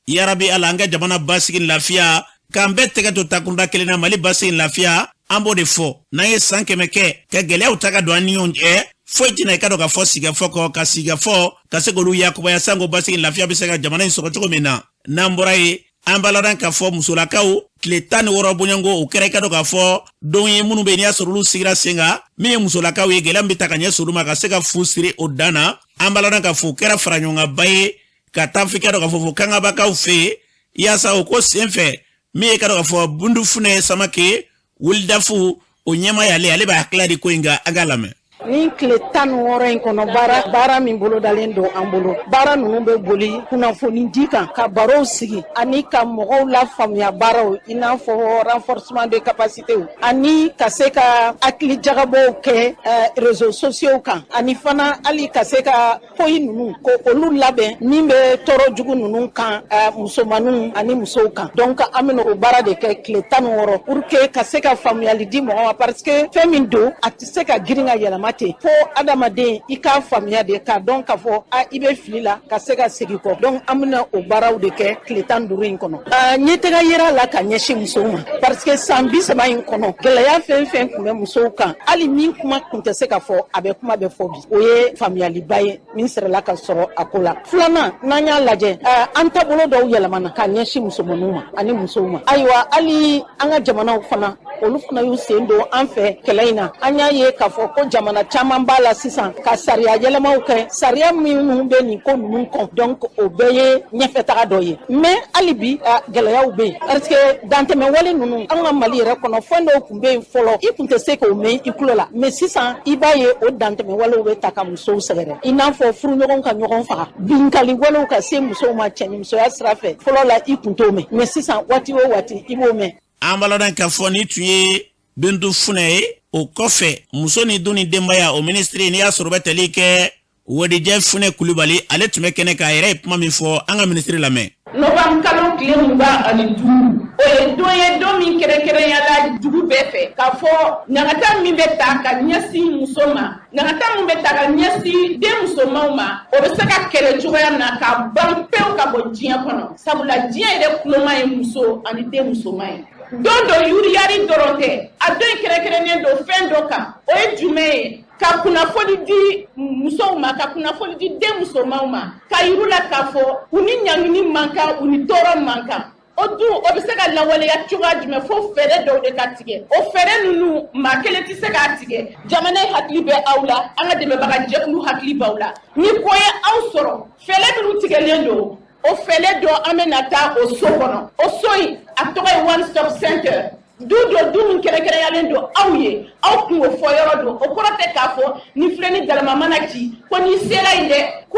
yarabi ala an ka jamana basigi lafiya k'an bɛɛ tɛgɛ to takunda kelen na Mali basigi lafiya an b'o de fɔ n'an ye san 100 kɛ ka gɛlɛyaw ta ka don an ni ɲɔgɔn cɛ foyi tɛna i ka dɔn ka fɔ sigafɔ kɔ ka sigafɔ ka se k'olu yakubaya sanko basigi lafiya bɛ se ka jamana in sɔrɔ cogo min na n'an bɔra ye an baladan k'a fɔ musolakaw tile 16 bɔɲɔngo o kɛra i ka dɔn k'a fɔ don ye minnu bɛ n'i y'a sɔrɔ olu sigira sen kan min ye musolakaw ye gɛlɛya min bɛ ta ka ɲɛsin olu ma ka se ka fu siri o dan na an baladan k'a fɔ o kɛra faraɲɔgɔnba ye ka taa f'i ka dɔn k'a fɔ kangabakaw fɛ yen yaasa o ko sen fɛ min ye ka dɔn k'a fɔ bundu funɛ samake wulidafu o ɲɛma y'ale ale b'a hakilila di ko in kan an k'a lamɛn. Ni tile 16 in kɔnɔ baara min bolo dalen don an bolo baara ninnu bɛ boli kunnafoni di kan ka barow sigi ani ka mɔgɔw la faamuya baaraw i n'a fɔ renforcement de capacités ani ka se ka hakili jagabɔw kɛ réseaux sociaux kan ani fana hali ka se ka poyi ninnu ko olu labɛn min bɛ tɔɔrɔ jugu ninnu kan musomaninw ani musow kan donc an bɛna o baara de kɛ tile 16 pour que ka se ka faamuyali di mɔgɔ ma parce que fɛn min don a tɛ se ka girin ka yɛlɛma fo adamaden i ka faamuya de ka dɔn ka fɔ i bɛ fili la ka se ka segin kɔ donc an bɛna o baaraw de kɛ tile 15 in kɔnɔ ɲɛtɛgɛ yera la ka ɲɛsin musow ma parce que san 30 in kɔnɔ gɛlɛya fɛn fɛn tun bɛ musow kan hali min kuma tun tɛ se ka fɔ a bɛ kuma bɛ fɔ bi o ye faamuyaliba ye min sɔrɔla ka sɔrɔ a ko la filanan n'an y'a lajɛ an taabolo dɔw yɛlɛmana ka ɲɛsin musomaninw ma ani musow ma ayiwa hali an ka jamanaw fana olu fana y'u sen don an fɛ kɛlɛ in na an y'a ye k'a fɔ ko jamana caman b'a la sisan ka sariya yɛlɛmaw kɛ sariya minnu bɛ nin ko ninnu kɔn donc o bɛɛ ye ɲɛfɛtaga dɔ ye mais hali bi gɛlɛyaw bɛ yen parce que dantɛmɛwale ninnu an ka Mali yɛrɛ kɔnɔ fɛn dɔw tun bɛ yen fɔlɔ i tun tɛ se k'o mɛn i tulo la mais sisan i b'a ye o dantɛmɛwalew bɛ ta ka musow sɛgɛrɛ i n'a fɔ furuɲɔgɔn ka ɲɔgɔn faga binkaliwalew ka se musow ma cɛnimusoya sira fɛ fɔlɔ la i tun t'o mɛn mais sisan waati o waati i b'o mɛn. an baladan k'a fɔ ni tun ye bintu funɛ ye o kɔfɛ muso ni du ni denbaya o ministre n'i y'a sɔrɔ bɛ tali kɛ Wadijɛ Funɛ Kulibali ale tun bɛ kɛnɛ k'a yɛrɛ ye kuma min fɔ an ka ministre lamɛn. Nɔgɔn kalo tile 25 o ye don ye don min kɛrɛnkɛrɛnyala dugu bɛɛ fɛ k'a fɔ ɲagata min bɛ ta ka ɲɛsin muso ma ɲagata min bɛ ta ka ɲɛsin den musomanw ma o bɛ se ka kɛlɛ cogoya min na ka ban pewu ka bɔ diɲɛ kɔnɔ sabula diɲɛ yɛrɛ kuloma ye muso ani den musoman ye. Don dɔ yuriyari dɔrɔn tɛ a don kɛrɛnkɛrɛnnen don fɛn dɔ kan o ye jumɛn ye ka kunnafoni di musow ma ka kunnafoni di den musomanw ma ka yiru la k'a fɔ u ni ɲangini man kan u ni tɔɔrɔ man kan o dun o bɛ se ka lawaleya cogoya jumɛn fo fɛɛrɛ dɔw de ka tigɛ o fɛɛrɛ ninnu maa kelen tɛ se k'a tigɛ jamana hakili bɛ aw la an ka dɛmɛbaga jɛkulu hakili b'aw la ni ko ye aw sɔrɔ fɛɛrɛ minnu tigɛlen don o fɛlɛ dɔ an bɛ na taa o so kɔnɔ o so in a tɔgɔ ye one stop center du dɔ du min kɛrɛnkɛrɛnyalen don aw ye aw kun o fɔ yɔrɔ don o kɔrɔ tɛ k'a fɔ ni filɛ ni galama mana ci ko n'i sera yen dɛ ko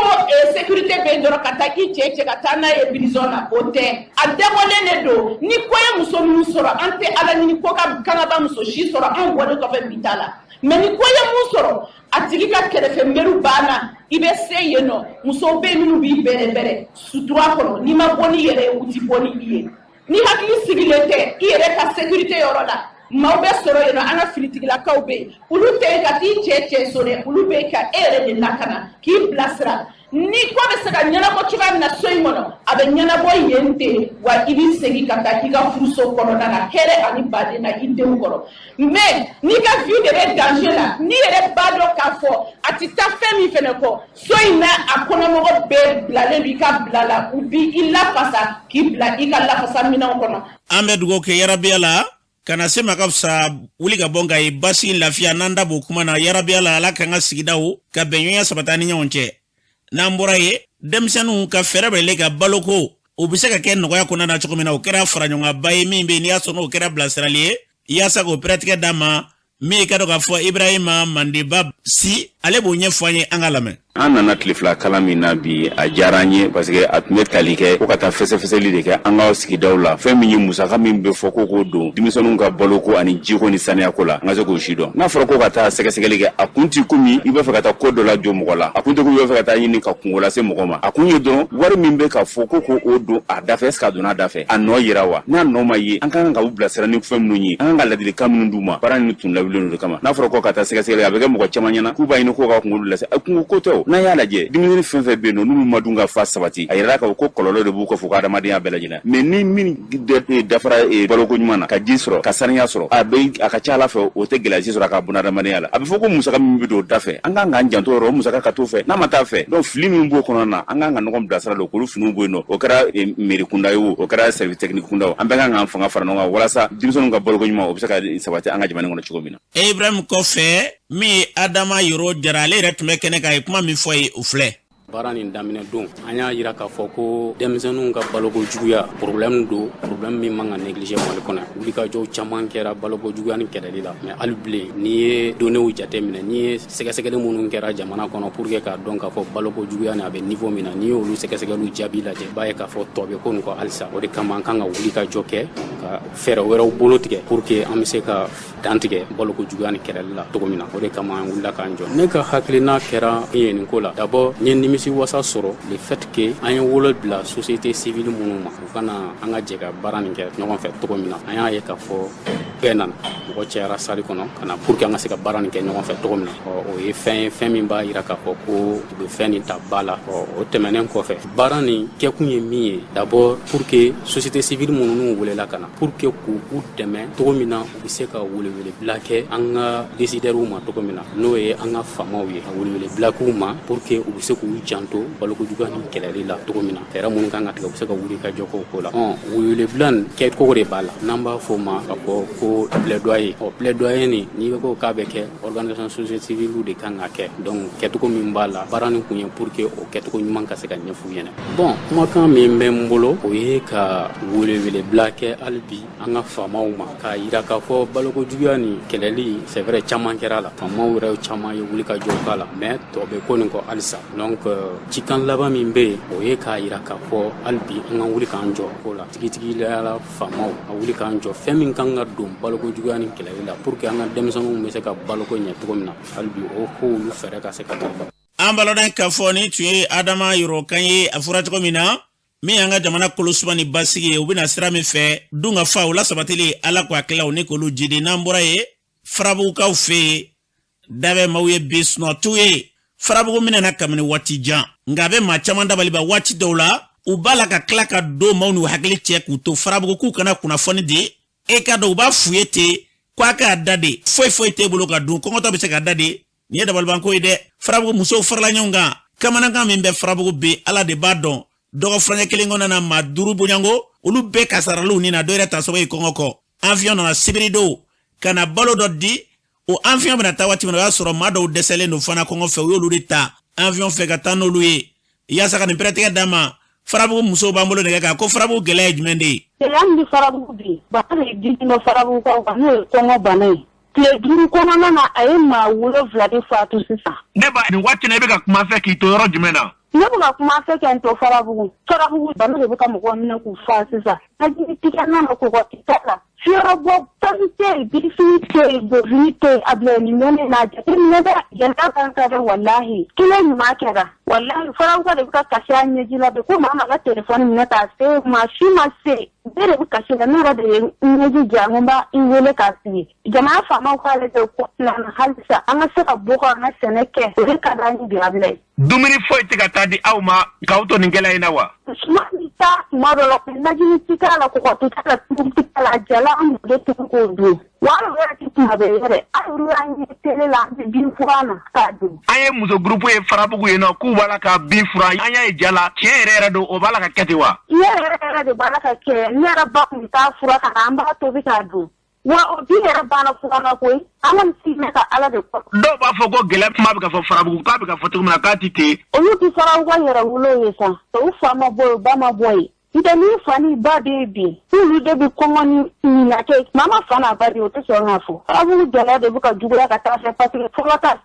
sécurité bɛ yen dɔrɔn ka taa i cɛ ka taa n'a ye prison na o tɛ a dabɔlen de don ni ko ye muso minnu sɔrɔ an tɛ ala ɲini ko ka kangaba muso si sɔrɔ an bɔlen kɔfɛ bi t'a la mais ni ko ye mun sɔrɔ a tigi ka kɛrɛfɛ mbɛru banna i bɛ se yen nɔ musow bɛ minnu b'i bɛrɛbɛrɛ sutura kɔnɔ n'i ma bɔ ni yɛrɛ ye u ti bɔ ni i ye ni hakili sigilen tɛ i yɛrɛ ka sécurité yɔrɔ la maaw bɛ sɔrɔ yen nɔ an ka finitigilakaw bɛ yen olu tɛ ka t'i cɛ so dɛ olu bɛ ka e yɛrɛ de lakana k'i bilasira ni ko bɛ se ka ɲɛnabɔ cogoya min na so in kɔnɔ a bɛ ɲɛnabɔ yen ten wa i b'i segin ka taa k'i ka furuso kɔnɔna na hɛrɛ ani baden na i denw kɔrɔ mais n'i ka vie de bɛ danger la n'i yɛrɛ b'a dɔn k'a fɔ a ti taa fɛn min fɛnɛ kɔ so in na a kɔnɔmɔgɔ bɛɛ bilalen don i ka bila la u bi i lafasa k'i bila i ka lafasa minɛnw kɔnɔ. An bɛ dugawu kɛ yarabiya la kana se ma ka fisa wuli ka bɔ nka ye basi lafiya n'an da b'o kuma na yarabiya la ala kan ka sigidaw ka bɛnɲɔgɔnya sabata ni ɲɔgɔn cɛ n'an bɔra ye denmisɛnninw ka fɛɛrɛ bɛle ka baloko o bɛ se ka kɛ nɔgɔya kɔnɔna na cogo min na o kɛra faraɲɔgɔnba ye min bɛ n'i y'a sɔrɔ o kɛra bilasirali ye yaasa k'o pɛrɛtigɛ d'a ma min ka dɔn k'a fɔ Ibrahima Mandeba si ale b'o ɲɛfɔ an ye an ka lamɛn. An nana tile fila kalan min na bi a diyara an ye parce que a tun bɛ tali kɛ ko ka taa fɛsɛfɛsɛli de kɛ an ka sigidaw la fɛn min ye musaka min bɛ fɔ ko k'o don denmisɛnninw ka baloko ani jiko ni saniyako la an ka se k'o si dɔn n'a fɔra ko ka taa sɛgɛsɛgɛli kɛ a kun ti komi i b'a fɛ ka taa ko dɔ la jɔ mɔgɔ la a kun tɛ ko i b'a fɛ ka taa ɲini ka kungo lase mɔgɔ ma a kun ye dɔrɔn wari min bɛ ka fɔ ko k'o don a da fɛ est-ce que a donna a da fɛ a nɔ yira wa n'a nɔ ma ye an kan ka u bilasira ni fɛn minnu ye an kan ka ladilikan minnu d'u ma baara ninnu tun lawulilen don de kama n'a fɔra ko ka taa sɛgɛsɛgɛli a bɛ kɛ mɔgɔ caman ɲɛna k'u b'a ɲini ko ka kungo lase a kungo ko tɛ o n'a y'a lajɛ ni fɛn fɛn bɛ yen nɔ n'olu ma dun ka fa sabati a yɛrɛ ka ko kɔlɔlɔ de b'u kɔ fo ka adamadenya bɛɛ lajɛlen mais ni min dafara baloko ɲuman na ka ji sɔrɔ ka saniya sɔrɔ a ka ca ala fɛ o tɛ gɛlɛya si sɔrɔ a ka buna adamadenya la a bɛ fɔ ko musaka min bɛ don o da fɛ an kan k'an janto yɔrɔ o musaka ka t'o fɛ n'a ma taa fɛ donc fili min b'o kɔnɔna na an kan ka ɲɔgɔn bilasira la k'olu finiw bɔ yen nɔ o kɛra mairie kunda ye o kɛra service technique kunda o an bɛɛ kan k'an fanga fara ɲɔgɔn kan walasa denmisɛnninw ka baloko ɲuman o bɛ se ka sabati an ka jamana kɔnɔ cogo min na. Ibrahim kɔfɛ min ye Adama Yɔrɔ Jara ale yɛrɛ tun bɛ kɛnɛ kan a ye kuma min fɔ ye o filɛ. Baara nin daminɛ don an y'a yira k'a fɔ ko denmisɛnninw ka baloko juguya problème don problème min man ka négliger Mali kɔnɔ wulikajɔw caman kɛra baloko juguya ni kɛlɛli la mais hali bilen n'i ye données jate minɛ n'i ye sɛgɛsɛgɛli minnu kɛra jamana kɔnɔ pour que k'a dɔn k'a fɔ baloko juguya ni a bɛ niveau min na n'i y'olu sɛgɛsɛgɛliw jaabi lajɛ i b'a ye k'a fɔ tɔ bɛ ko nin kɔ halisa o de kama an kan ka wulikajɔ kɛ ka fɛɛrɛ wɛrɛw bolo tigɛ pour que an bɛ se ka dan tigɛ baloko juguya ni kɛlɛli la cogo min na o de kama an wulila k'an jɔ ne ka hakilina kɛra nin ko la d'abord n ye nimisi wasa sɔrɔ le fait que an ye wolo bila société civile minnu ma u kana an ka jɛ ka baara nin kɛ ɲɔgɔn fɛ cogo min na an y'a ye k'a fɔ bɛɛ nana mɔgɔ cɛyara sali kɔnɔ ka na pour que an ka se ka baara nin kɛ ɲɔgɔn fɛ cogo min na o ye fɛn ye fɛn min b'a yira k'a fɔ ko u bɛ fɛn nin ta ba la o tɛmɛnen kɔfɛ baara nin kɛkun ye min ye d'abord pour que société civile minnu welela ka na pour que k'u dɛmɛ cogo min na u bɛ se ka welewele bila kɛ an ka décideurs ma cogo min na n'o ye an ka faamaw ye ka welewele bila k'u ma pour que u bɛ se k'u janto baloko juguya ni kɛlɛli la cogo min na fɛɛrɛ minnu kan ka tigɛ u bɛ se ka wuli ka jɔ k'o la welewele bila nin kɛcogo de b'a la n'an b'a fɔ o ma ka fɔ ko plaidoyer plaidoyer nin n'i ko k'a bɛ kɛ organisation société civile de kan ka kɛ donc kɛcogo min b'a la baara nin kun ye pour que o kɛcogo ɲuman ka se ka ɲɛf'u ɲɛna bon kumakan min bɛ n bolo o ye ka welewele bila kɛ hali bi an ka faamaw ma k'a yira k'a fɔ baloko juguya ni kɛlɛli c'est vrai caman kɛra la faamaw yɛrɛ caman ye wuli ka jɔ k'a la mais tɔ bɛ ko nin kɔ halisa donc cikan laban min bɛ yen o ye k'a yira k'a fɔ hali bi an ka wuli k'an jɔ ko la tigitigiya faamaw a wuli k'an jɔ fɛn min kan ka don baloko juguya ni kɛlɛli la pour que an ka denmisɛnninw bɛ se ka baloko ɲɛ cogo min na hali bi o k'olu fɛɛrɛ ka se ka taa. An balɔden k'a fɔ ni tun ye Adama Yɔrɔ kan ye a fɔra cogo min na min an ka jamana kolosuma ni basigi ye u bɛna sira min fɛ dun ka fa o la sabatili ala ko a tilaw ni k'olu jidi n'an bɔra ye farabugukaw fɛ yen dabɛ maaw ye bi sunɔtu ye farabugu minɛna kabini waati jan nka a bɛ maa caman dabaliba waati dɔw la u b'a la ka tila ka don maaw n'u hakili cɛ k'u to farabugu k'u kana kunnafoni di e ka dɔn u b'a f'u ye ten ko a k'a da de foyi foyi t'e bolo ka dun kɔngɔtɔ bɛ se ka da de nin ye dabalibanko ye dɛ farabugu musow farala ɲɔgɔn kan kamanakan min bɛ farabugu bi ala de b'a dɔn dɔgɔ furancɛ kelen kɔnɔna na maa 5 bonyanko olu bɛɛ kasaraliw ni na dɔ yɛrɛ ta sababu ye kɔngɔ kɔ avion nana sibiri don ka na balo dɔ di o avion bɛna taa waati min na o y'a sɔrɔ maa dɔw dɛsɛlen don fana kɔngɔ fɛ u y'olu de ta avion fɛ ka taa n'olu ye yaasa ka nin pɛrɛtigɛ d'a ma farabugu musow b'an bolo nɛgɛ kan ko farabugu gɛlɛya ye jumɛn de ye. gɛlɛya min bɛ farabugu bi bana de digi bɛ farabugu kan n'o ye kɔngɔ bana ye tile 5 kɔnɔna na a ye maa 7 de faatu sisan. ne ba nin waati na i bɛ ka kuma fɛ k'i to yɔrɔ jumɛn na. ne bɛ ka kuma fɛ kɛ n to farabugu bana de bɛ ka mɔgɔw minɛ k'u faa sisan hakili tigɛ nana kɔgɔ tɛ la Fiorabo Tante, Bifite, Bovite, Ablelimene, never Yanabanka, Wallahi, killing Makera, Wallahi, for the Kashan, Yajila, the Kumama telephone, Neta, say, she must say, very good Kashan, another day, in Jamamba, in Wilekasi. Jama Fama, Portland, Halsa, and a set of Boka, Seneke, Ricadani Diable. Dumini foi tikatadi auma kauto ningela inawa. Smita model of Najinica, la Jala, and get to go do. One way to have a I will tell the Bifurana. I am with a group of Farabuino, Kubalaka, Bifra, Aya Jala, Cherera do Obalaka Katiwa. Yeah, the Balaka care, near about without Furaka, and about to Vicadu. Well, be a banner for one of way. I want to see Mecca Alado. No, but for go Gelap Mabka for Farabu, Papica for Tumakati. Oh, you prefer a wire of Uloyesa, so Fama boy, Bama boy. It's a new funny baby. Who will they be common in a case? Mamma Fana Badi or Tesson. I will get the book of Julia Catasha Patrick for what I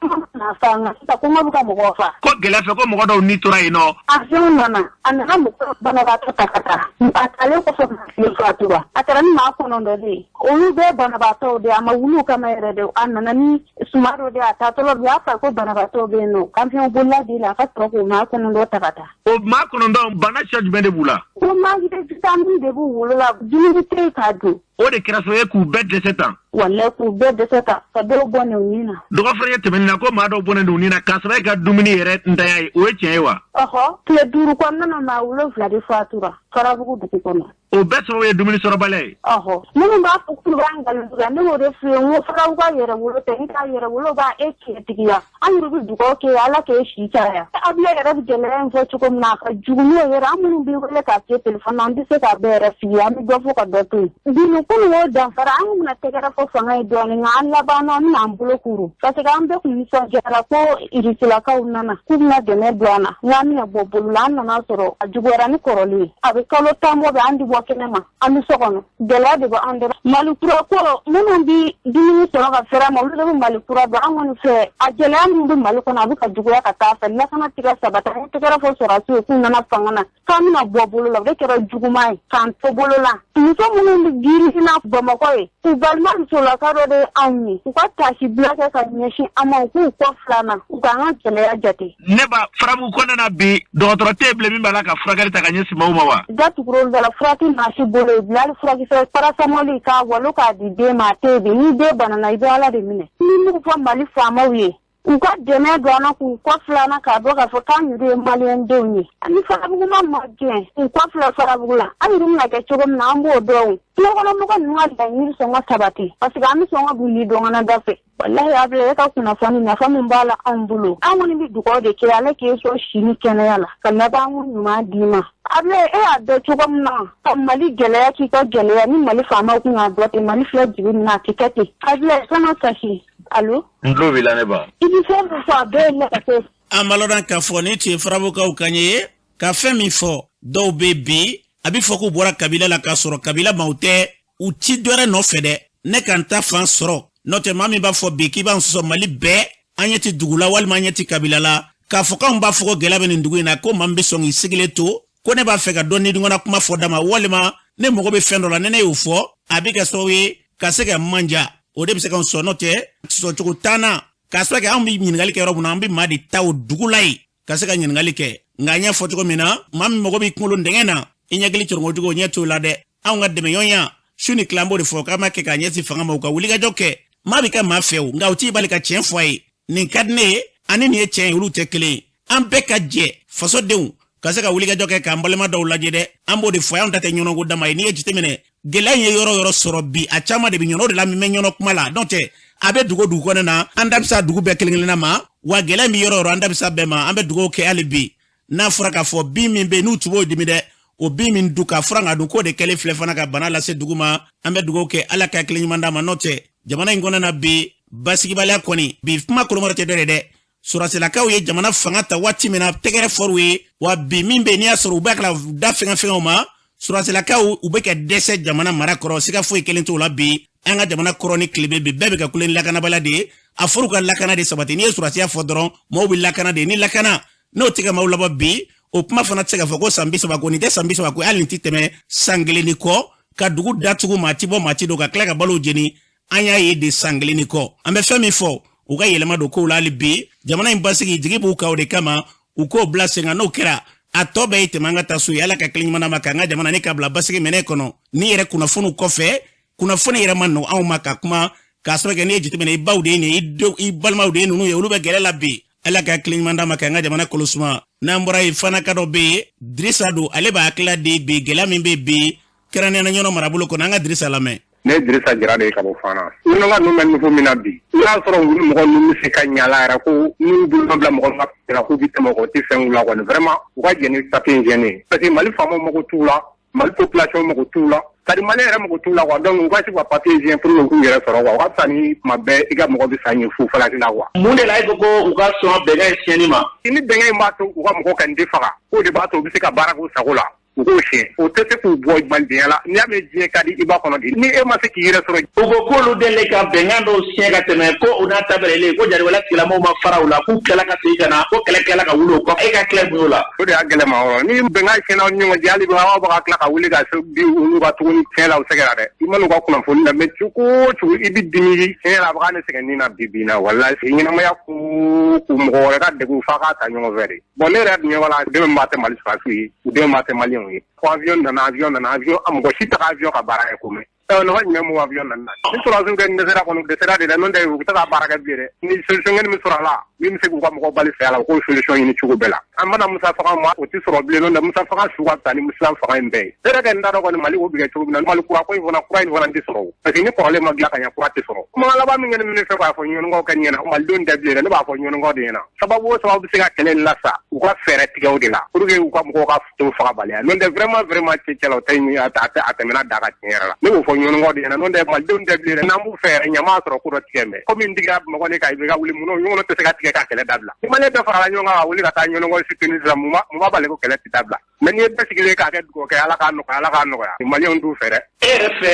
found. The Kumabuka Mofa. Could Gelapa Modo need to know. As young Nana, and I'm Banabata Takata. At a local of Fatua. At a Marcon on the day. Only there Banabato, the Amawuka Meredo, and Nanani, Sumaro de Atato of Yapa, Banabato Beno, Campion Bula de la Fatro, Marcon and Lotata. Oh, Marcon on Banachaj Benebula. Family de Bula, do take her do. Or the Krasoe could bet the setan. One left will bet the setup for the Bonina. Do offer it to Menako Mado Bonina, Casrega Dumini, and die, which ever. Oh, to a Duruquana, my love, Ladifatura, Farabu de Picona. Oh, better way Dumini Sorabale. Oh, no, not to Ranga, no, the film, Farawa, will take a will buy 8 years. I will do okay, I like a sheet. I'll be a regular for to come now. Junior, I'm going to be like a telephone on this set up there a few. I'm going to go for the Pulu word down for I'm going to take it for some idling and Labana and Bulokuru. But I'm the police of Jarapo, it is like a Nana, Kuna de Neblana, Yamia Bobulan and also a Jugarani Coroli. I will call it time of Andy Wakanema, and the second, the lady under Malupura, Munubi, Diminus of a Ferramo, Malupura, Brown, say, a Jalam Malukana, Jugaka, and Nakanatika Sabata, together for Sorasu, Nana Fangana, coming of Bobula, Vicar Jugumai, San Pobula. You someone give enough Bomakoy, to Balman Solacaro de Ami, what she blesses and nation among who Flana, who cannot Jati. Never Frabu Konana be, daughter table, Malaka Fragata and Yesimoa. That grows the Frati Nashibole, Blood Fragis, Parasamolica, Waloka, the Dema, Tabi, Deba, and Idala de Mine. You move from Malifama. Uka jene dwana kwa fulana kaboga fotanyu de Malian doni. Ani farabuguma magje. Uka fula farabugula. Ani rumna ke chogom na ambo do. Tuwa kono muka nunga da nyiri songa sabati. Pasigami songa buli donga na dafe. Wallahi able ka kuna fani na fami mbala ambulo. Awoni bi duko de ke ale ke so shini kene yala. Kana ba mu nyuma dima. Able ado chogom na. Mali gele ya ki ko gele ya ni mali fama ku na dote mali fla jibi na tiketi. Able sana sashi. Allô? Ndlo vilaneba. Il faut faire de Amalodan kafoni ti frabuka ukanye ka femi fo do baby abi foku bora kabila la kasoro kabila maute uti dore no fede ne kanta fan soro note mami ba fo biki ba nso mali be anyeti dugula wal manyeti kabila la ka foka mba foko gelabe ni ndugu na ko mambe songi sigile to ko ne ba feka doni ngona kuma fo dama wolema ne mogo be fendo la nene ufo abi ka sowi ka sega manja o de biseka nso note so chukutana kaswa ke ambi nyingali ke robu na ambi madi taw dugulai kaseka nyingali ke nganya foto ko mina mami mogo bi kulu ndengena inyagili chorngo dugo nyeto lade aunga de meyonya shuni klambo de foka make ka nyesi fanga mauka wuliga joke mabi ka mafeu ngauti balika chenfwai ni kadne anini e chen ulu tekele ambe ka je faso deun kaseka wuliga joke ka mbolema dawla jede ambo de foya ndate nyono go dama ni e jitemene gelanye yoro sorobi achama de binyono de la mi menyono kumala donte abe dugo dugo na andabisa dugo be kelengena ma wa gele mi yoro andabisa be ma ambe dugo ke alibi na furaka fo bi mi be nu tubo dimide o bi mi duka furanga du ko de kele flefana ka bana la se duguma ambe dugo ke ala ka kelengmanda ma note jamana ngona na bi basiki bala koni bi fuma ko morate de surase la kaw ye jamana fangata wati mena tegere forwe wa bi mi be ni asoro bakla da fenga ma surase la kaw ubeke dese jamana mara koro sika fo kelento la bi anga jamana koroni klibe be bebe ka kulen lakana balade afuruka lakana de sabati ni surase ya fodron mo bi lakana de ni lakana no tiga maulaba bi o puma fana tiga foko sambisa ba ko ni de sambisa ba ko alinti teme sangle ni ko ka dugu datugu maati bɔ maati do ka tila ka balo jeni an y'a ye de san kelen ni kɔ an bɛ fɛn min fɔ u ka yɛlɛma don kow la hali bi jamana in basigi jigi b'u kan o de kama u k'o bila sen kan n'o kɛra a tɔ bɛɛ ye tɛmɛ an ka taa so ye ala ka kelen ɲuman ma k'an ka jamana ni ka bila basigi minɛ kɔnɔ ni yɛrɛ kunnafoniw kɔfɛ kunnafoni yɛrɛ ma nɔgɔ anw ma ka kuma k'a sababu kɛ n'i ye jateminɛ i baw de ye nin i balimaw de ye ninnu ye olu bɛ gɛrɛ la bi ala ka kelen ɲuman ma k'an ka jamana kɔlɔsuma n'an bɔra yen fana ka dɔ bɛ yen Dirisa don ale b'a hakilila de bi gɛlɛya min bɛ bi kɛrɛnkɛrɛnnenya ɲɔnɔ marabolo kɔnɔ an ka Dirisa lamɛn. Ne Dirisa Jara de ye ka bɔ Fana. Ɲɔnɔnka ninnu bɛ niveau min na bi i y'a sɔrɔ wuli mɔgɔ ninnu bɛ se ka ɲala yɛrɛ ko n'u bolo bila mɔgɔ min ka k'u bɛ tɛmɛ o tɛ fɛn la kɔni vraiment u ka jɛn ni papier in jɛnnen parce que Mali faamaw mago t'u la Mali population mago t'u la c'est-à-dire Mali yɛrɛ mago t'u la quoi donc u ka se ka papier jɛn pour que k'u yɛrɛ sɔrɔ quoi o ka fisa ni tuma bɛɛ i ka mɔgɔ bɛ sa ɲɛ fu falaki la quoi. Mun de la e ko ko u ka sɔn bɛnkɛ in tiɲɛni ma. Ni bɛnkɛ in b'a to u ka mɔgɔ ka nin tɛ faga k'o de b'a to u bɛ se ka baara k'u sago la. U k'o siɲɛ o tɛ se k'u bɔ malidenya la n'i y'a mɛn diɲɛ ka di i b'a kɔnɔ di ni e ma se k'i yɛrɛ sɔrɔ. U ko k'olu deli ka bɛnkan dɔw siɲɛ ka tɛmɛ ko u n'a ta bɛrɛlen ko jariwala tigilamɔgɔw ma fara u la k'u kɛla ka segin ka na ko kɛlɛ kɛla ka wuli o kɔ e ka tila mun la. O de y'a gɛlɛma yɔrɔ ni bɛnkan siɲɛna ni ɲɔgɔn cɛ hali bi aw bɛ ka tila ka wuli ka se bi olu ka tuguni tiɲɛ la u sɛgɛra dɛ i man'u ka kunnafoni lamɛn cogo o cogo i bɛ dimi tiɲɛ la a bɛ ka ne sɛgɛn nin na bi bi in na walahi ɲɛnamaya k'u mɔgɔ wɛrɛ ka degun f'a k'a ta ɲɔgɔn fɛ de bon ne yɛrɛ dun ɲɛ wala den min b'a tɛ Mali sɔrɔsiw ye u den b'a tɛ maliyɛnw ye ko avion nana a mɔgɔ si tɛ ka avion ka baara kɛ ko mɛn nafa jumɛn m'o avion nana ni sɔrɔsiw kɛ dɛsɛra kɔni dɛsɛra de la n'o tɛ u tɛ ka baara kɛ bilen dɛ ni solution kɛlen min sɔrɔ a la min bɛ se k'u ka mɔgɔ bali fɛ a la u k'o solution ɲini cogo bɛɛ la an mana Musa faga ma o tɛ sɔrɔ bilen n'o tɛ Musa faga su ka fisa ni Musa faga in bɛɛ ye ne yɛrɛ kɛ n t'a dɔn kɔni Mali o bɛ kɛ cogo min na Mali kura in fana tɛ sɔrɔ parce que ni kɔrɔlen ma dilan ka ɲɛ kura tɛ sɔrɔ kuma laban min kɛlen min fɛ k'a fɔ ɲɔnɔnkaw kɛ ɲɛna Malidenw tɛ bilen dɛ ne b'a fɔ ɲɔnɔnkaw de ɲɛna sababu o sababu bɛ se ka kɛlɛ in lasa u ka fɛɛrɛ tigɛ o de la pour que u ka mɔgɔw ka to faga baliya n'o tɛ vraiment cɛla o tɛ a tɛmɛna da ka tiɲɛ yɛrɛ la ne b'o fɔ ɲɔnɔnkaw de ɲɛna n'o tɛ Malidenw tɛ bilen dɛ n'an b'u fɛ yɛrɛ ɲamaa sɔrɔ ko dɔ tigɛ mɛ komi n digira mɔgɔ de kan i bɛ ka wuli mun ɲɔgɔn tɛ se ka tigɛ ka kɛlɛ dabila ni Maliyɛn bɛɛ farala ɲɔgɔn kan ka wuli ka taa ɲɔnɔnkaw soutenir sisan mun b'a bali ko kɛlɛ tɛ dabila mais n'i ye bɛɛ sigilen k'a kɛ dugawu kɛ Ala k'a nɔgɔya Maliyɛnw t'u fɛ dɛ e yɛrɛ fɛ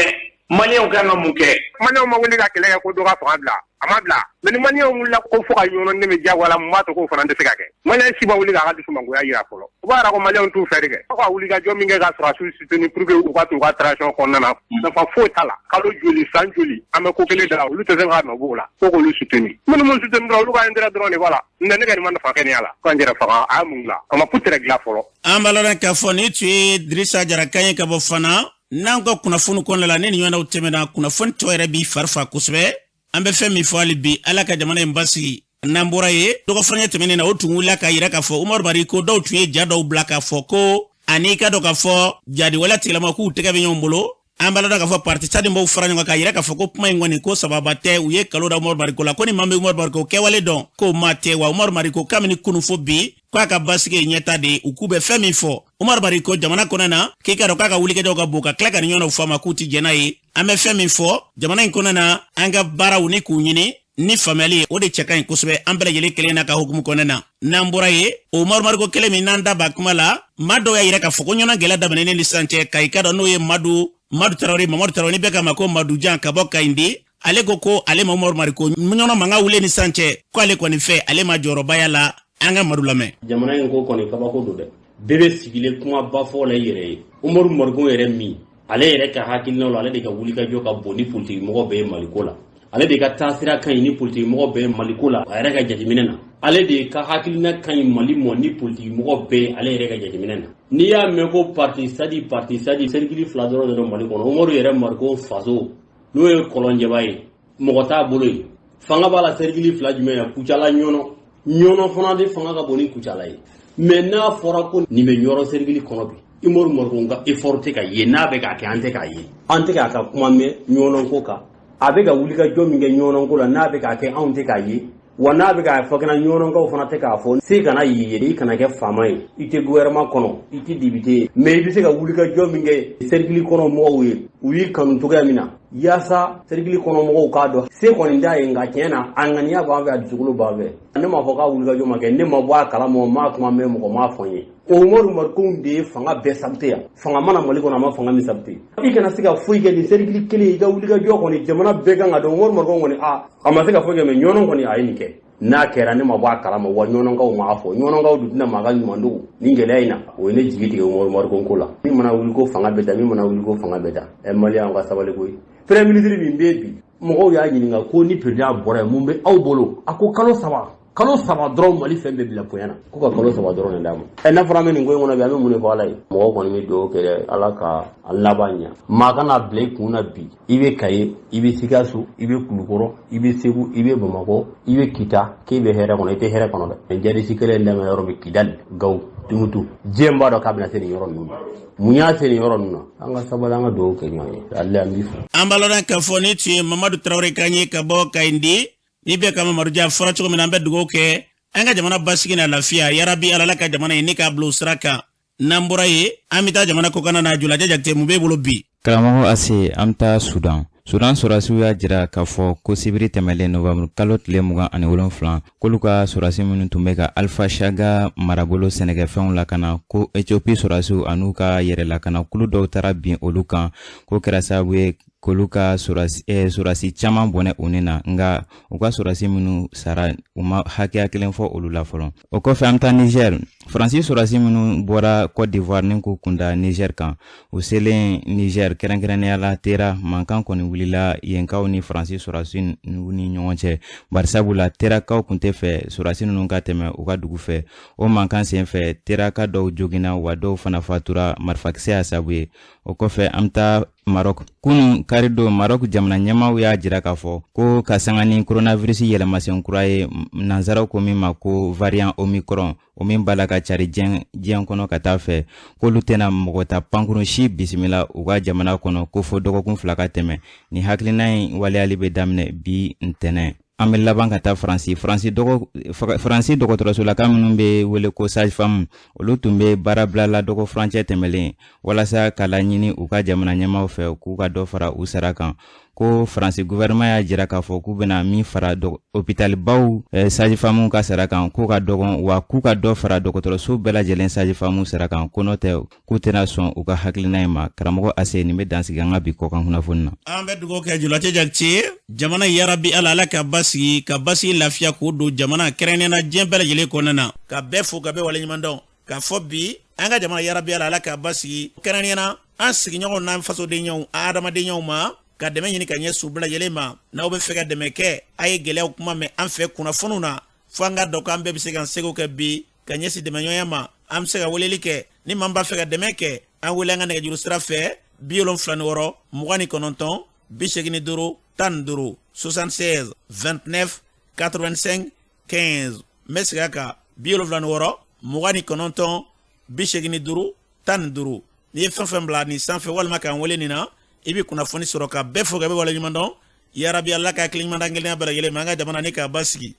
Maliyɛnw kan ka mun kɛ Maliyɛnw ma wuli ka kɛlɛ kɛ ko dɔ ka fanga bila a ma bila mais ni Maliyɛnw wulila ko fo ka ɲɔnɔ ne bɛ diyagoya la mun b'a to k'o fana tɛ se ka kɛ Maliyɛn si ma wuli k'a ka dusumangoya yira fɔlɔ u b'a yira ko Maliyɛnw t'u fɛ de kɛ aw ka wuli ka jɔ min kɛ ka sɔrɔsiw soutenir pour que u ka to u ka transition kɔnɔna na nafa foyi t'a la kalo joli san joli an bɛ ko kelen da olu tɛ se ka nɔ b'o la fo k'olu soutenir minnu soutenir dɔrɔn olu ka intérêt dɔrɔn de b'a la ne ka nin ma nafa kɛ nin y'a la k'an yɛrɛ faga a ye mun la a ma putere dilan fɔlɔ. An b'a lɔn k'a fɔ ni tun ye Dirisa Jara kan ye ka bɔ Fana n'an ka kunnafoni kɔnɔna la ne ni ɲɔgɔnnaw tɛmɛna kunnafoni tɔ yɛrɛ b'i fari fa kosɛbɛ an bɛ fɛn min fɔ hali bi ala ka jamana in basigi n'an bɔra ye dɔgɔfɔrɔnya tɛmɛnen na o tun wulila k'a yira k'a fɔ Umaru Mariko dɔw tun ye ja dɔw bila k'a fɔ ko ani ka dɔn k'a fɔ jadiwala tigilamɔgɔw k'u tɛgɛ bɛ ɲɔgɔn bolo an b'a lɔn k'a fɔ parti sadi mɔgɔw fara ɲɔgɔn kan k'a yira k'a fɔ ko kuma in kɔni ko sababa tɛ u ye kalo da Umaru Mariko la ko ni maa min bɛ Umaru Mariko kɛwale dɔn k'o maa tɛ wa Umaru Mariko kabini kunu fo bi k'a ka basigi ye ɲɛta de u k'u bɛ fɛn min fɔ Umaru Mariko jamana kɔnɔ na k'i ka dɔn k'a ka wulikɛjɔw ka bon ka tila ka ni ɲɔgɔnnaw fɔ a ma k'u tɛ jɛn n'a ye an bɛ fɛn min fɔ jamana in kɔnɔ na an ka baaraw ni k'u ɲini ni faamuyali ye o de cɛ ka ɲi kosɛbɛ an bɛɛ lajɛlen kelen na ka hukumu kɔnɔna na n'an bɔra ye o Umaru Mariko kelen min n'an da b'a kuma la maa dɔw y'a yira k'a fɔ ko ɲɔgɔnna gɛlɛya daminɛnen ni sisan cɛ ka i ka dɔn n'o ye Mamadu Tarawele Mamadu Tarawele bɛɛ k'a ma ko Madu Jan ka bɔ Kayindi ale ko ale ma Umaru Mariko ɲɔgɔnna mankan wuli ni sisan cɛ ko ale kɔni fɛ ale ma jɔyɔrɔba y'a la an ka Madu lamɛn. Jamana in ko kɔni kabako don dɛ bɛɛ bɛ sigilen kuma ba fɔ la i yɛrɛ ye Umaru Mariko yɛrɛ min ale yɛrɛ ka hakilinaw la ale de ka wulikajɔ ka bon ni politique mɔgɔ bɛɛ ye Maliko la ale de ka taasira ka ɲi ni politique mɔgɔ bɛɛ ye Maliko la a yɛrɛ ka jateminɛ na ale de ka hakilina ka ɲi Mali mɔ ni politique mɔgɔ bɛɛ ale yɛrɛ ka jateminɛ na n'i y'a mɛn ko parti sadi cercle fila dɔrɔn de Mali kɔnɔ Umaru yɛrɛ Mariko faso n'o ye kɔlɔnjɛba ye mɔgɔ t'a bolo ye fanga b'a la cercle fila jumɛn ya Kucala ɲɔnɔ fana de fanga ka bon ni Kucala ye mais n'a fɔra ko nin bɛ ɲɔrɔ cercle kɔnɔ bi Umaru Mariko ka effort tɛ ka ye n'a bɛ k'a kɛ an tɛ k'a ye an tɛ k'a ka kuma mɛn ɲɔnɔ ko kan a bɛ ka wuli ka jɔ min kɛ ɲɔgɔn ko la n'a bɛ k'a kɛ anw tɛ k'a ye wa n'a bɛ k'a fɔ kana ɲɔgɔnkaw fana tɛ k'a fɔ se kana y'i yɛrɛ i kana kɛ faama ye i tɛ gouvernement kɔnɔ i tɛ député ye mais i bɛ se ka wuli ka jɔ min kɛ cercle kɔnɔ mɔgɔw ye u y'i kanu cogoya min na yaasa cercle kɔnɔ mɔgɔw k'a dɔn se kɔni t'a ye nka tiɲɛ na a ŋaniya b'an fɛ a dusukolo b'an fɛ ne m'a fɔ k'a wuli ka jɔ ma kɛ ne ma bɔ a kalama m'a kuma mɛn mɔgɔ m'a fɔ n ye o Umaru Mariko de ye fanga bɛɛ sabute yan fanga mana Mali kɔnɔ a ma fanga min sabute i kana se ka foyi kɛ nin cercle kelen i ka wuli ka jɔ kɔni jamana bɛɛ kan ka dɔn Umaru Mariko kɔni a ma se ka foyi kɛ mais ɲɔnɔ kɔni a ye nin kɛ n'a kɛra ne ma bɔ a kalama wa ɲɔnɔnkaw m'a fɔ ɲɔnɔnkaw dun tɛna maa ka ɲuman dogo nin gɛlɛya in na o ye ne jigi tigɛ Morikon ko la min mana wuli ko fanga bɛ ta min mana wuli ko fanga bɛ ta Maliyɛnw ka sabali koyi premier ministre min bɛ bi mɔgɔw y'a ɲininka ko ni président bɔra mun bɛ aw bolo a ko kalo saba dɔrɔn Mali fɛn bɛɛ bila poɲana ko ka kalo saba dɔrɔn de d'a ma n'a fɔra min nin ko in kɔnɔ bi an bɛ mun de fɔ Ala ye mɔgɔw kɔni bɛ dugawu kɛ Ala ka a laban ɲɛ maa kana bila i kun na bi i bɛ Kayi i bɛ Sikaso i bɛ Kulukɔrɔ i bɛ Segu i bɛ Bamakɔ i bɛ Kita k'i bɛ hɛrɛ kɔnɔ i tɛ hɛrɛ kɔnɔ dɛ jadisi kelen dɛmɛ yɔrɔ bɛ Kidali Gawo Tumutu diɲɛ b'a dɔn k'a bɛna se nin yɔrɔ ninnu mun y'a se nin yɔrɔ ninnu na an ka sabali an ka dugawu kɛ ɲɔgɔn ye Ale an b'i fo an balɔrɔ k'a fɔ ni tun ye Mamadu Tarawele kan ye ka bɔ Kayindi ni bɛ ka Mamadu Dia fɔra cogo min na an bɛ dugawu kɛ an ka jamana basigi na lafiya yarabi Ala ka jamana ye ni k'a bila sira kan n'an bɔra ye an bɛ taa jamana kokana na Julajɛ Jakite mun b'e bolo bi karamɔgɔ Ase an bɛ taa Sudan sɔrɔsiw y'a jira k'a fɔ ko sibiri tɛmɛlen Novembre kalo tile 27 k'olu ka sɔrɔsi minnu tun bɛ ka Alpha Shaga marabolo sɛnɛkɛfɛnw lakana ko Ethiopie sɔrɔsiw an'u ka yɛrɛ lakana kulu dɔw taara bin olu kan ko kɛra sababu ye k'olu ka sɔrɔsi caman bɔnɛ u ni na nka u ka sɔrɔsi minnu sara u ma hakɛya kelen fɔ olu la fɔlɔ o kɔfɛ an bɛ taa Niger Faransi sɔrɔsi minnu bɔra Côte d'Ivoire ni k'u kunda Niger kan u selen Niger kɛrɛnkɛrɛnnenya la Tera mankan kɔni wulila yenkaw ni Faransi sɔrɔsi ni ɲɔgɔn cɛ barisabula Terakaw kun tɛ fɛ sɔrɔsi ninnu ka tɛmɛ u ka dugu fɛ o mankan senfɛ Teraka dɔw joginna wa dɔw fana fatura marifakisɛ y'a sababu ye o kɔfɛ an bɛ taa Maroc kunun karido Maroc jamana ɲɛmaaw y'a jira k'a fɔ ko ka sanga ni coronavirus yɛlɛmasen kura ye nanzaraw ko min ma ko variant Omicron o min b'a la ka cari diɲɛ kɔnɔ ka taa fɛ k'olu tɛna mɔgɔ ta pankuru si bisimila u ka jamana kɔnɔ ko fɔ dɔgɔkun 2 ka tɛmɛ ni hakilina in waleyali bɛ daminɛ bi ntɛnɛn an bɛ laban ka taa Faransi dɔgɔtɔrɔsolaka minnu bɛ wele ko sage-femme olu tun bɛ baara bila la dɔgɔ furancɛ tɛmɛlen walasa ka laɲini u ka jamana ɲɛmaaw fɛ k'u ka dɔ fara u sara kan ko Faransi gouvernement y'a jira k'a fɔ k'u bɛna min fara hôpital baw sage-femme ka sara kan k'u ka dɔgɔn wa k'u ka dɔ fara dɔgɔtɔrɔso bɛɛ lajɛlen sage-femme sara kan ko n'o tɛ k'u tɛna sɔn u ka hakilina in ma karamɔgɔ Ase nin bɛ dansigi an ka bi kɔkan kunnafoni na an bɛ dugawu kɛ Julajɛ Jakite jamana yarabi Ala ka basigi lafiya k'o don jamana kɛrɛnkɛrɛnnena diɲɛ bɛɛ lajɛlen kɔnɔna na ka bɛɛ fo ka bɛɛ waleɲuman dɔn k'a fɔ bi an ka jamana yarabi Ala ka basigi kɛrɛnkɛrɛnnena an sigiɲɔgɔnw n'an fasodenɲɔgɔnw adamadenɲɔgɔw ma ka dɛmɛ ɲini ka ɲɛ su bɛɛ lajɛlen ma n'aw bɛ fɛ ka dɛmɛ kɛ a ye gɛlɛyaw kuma mɛn an fɛ kunnafoniw na fo an ka dɔn k'an bɛɛ bɛ se ka seko kɛ bi ka ɲɛsin dɛmɛɲɔgɔnya ma an bɛ se ka weleli kɛ ni maa b'a fɛ ka dɛmɛ kɛ an wele an ka nɛgɛjuru sira fɛ 76 29 85 15 76 29 85 15 n bɛ segin a kan 76 29 85 15 n'i ye fɛn fɛn bila nin sanfɛ walima k'an wele nin na i bɛ kunnafoni sɔrɔ ka bɛɛ fo ka bɛɛ waleɲuman dɔn yarabi Ala ka hakili ɲuman da kelen bɛɛ lajɛlen ma an ka jamana ni k'a basigi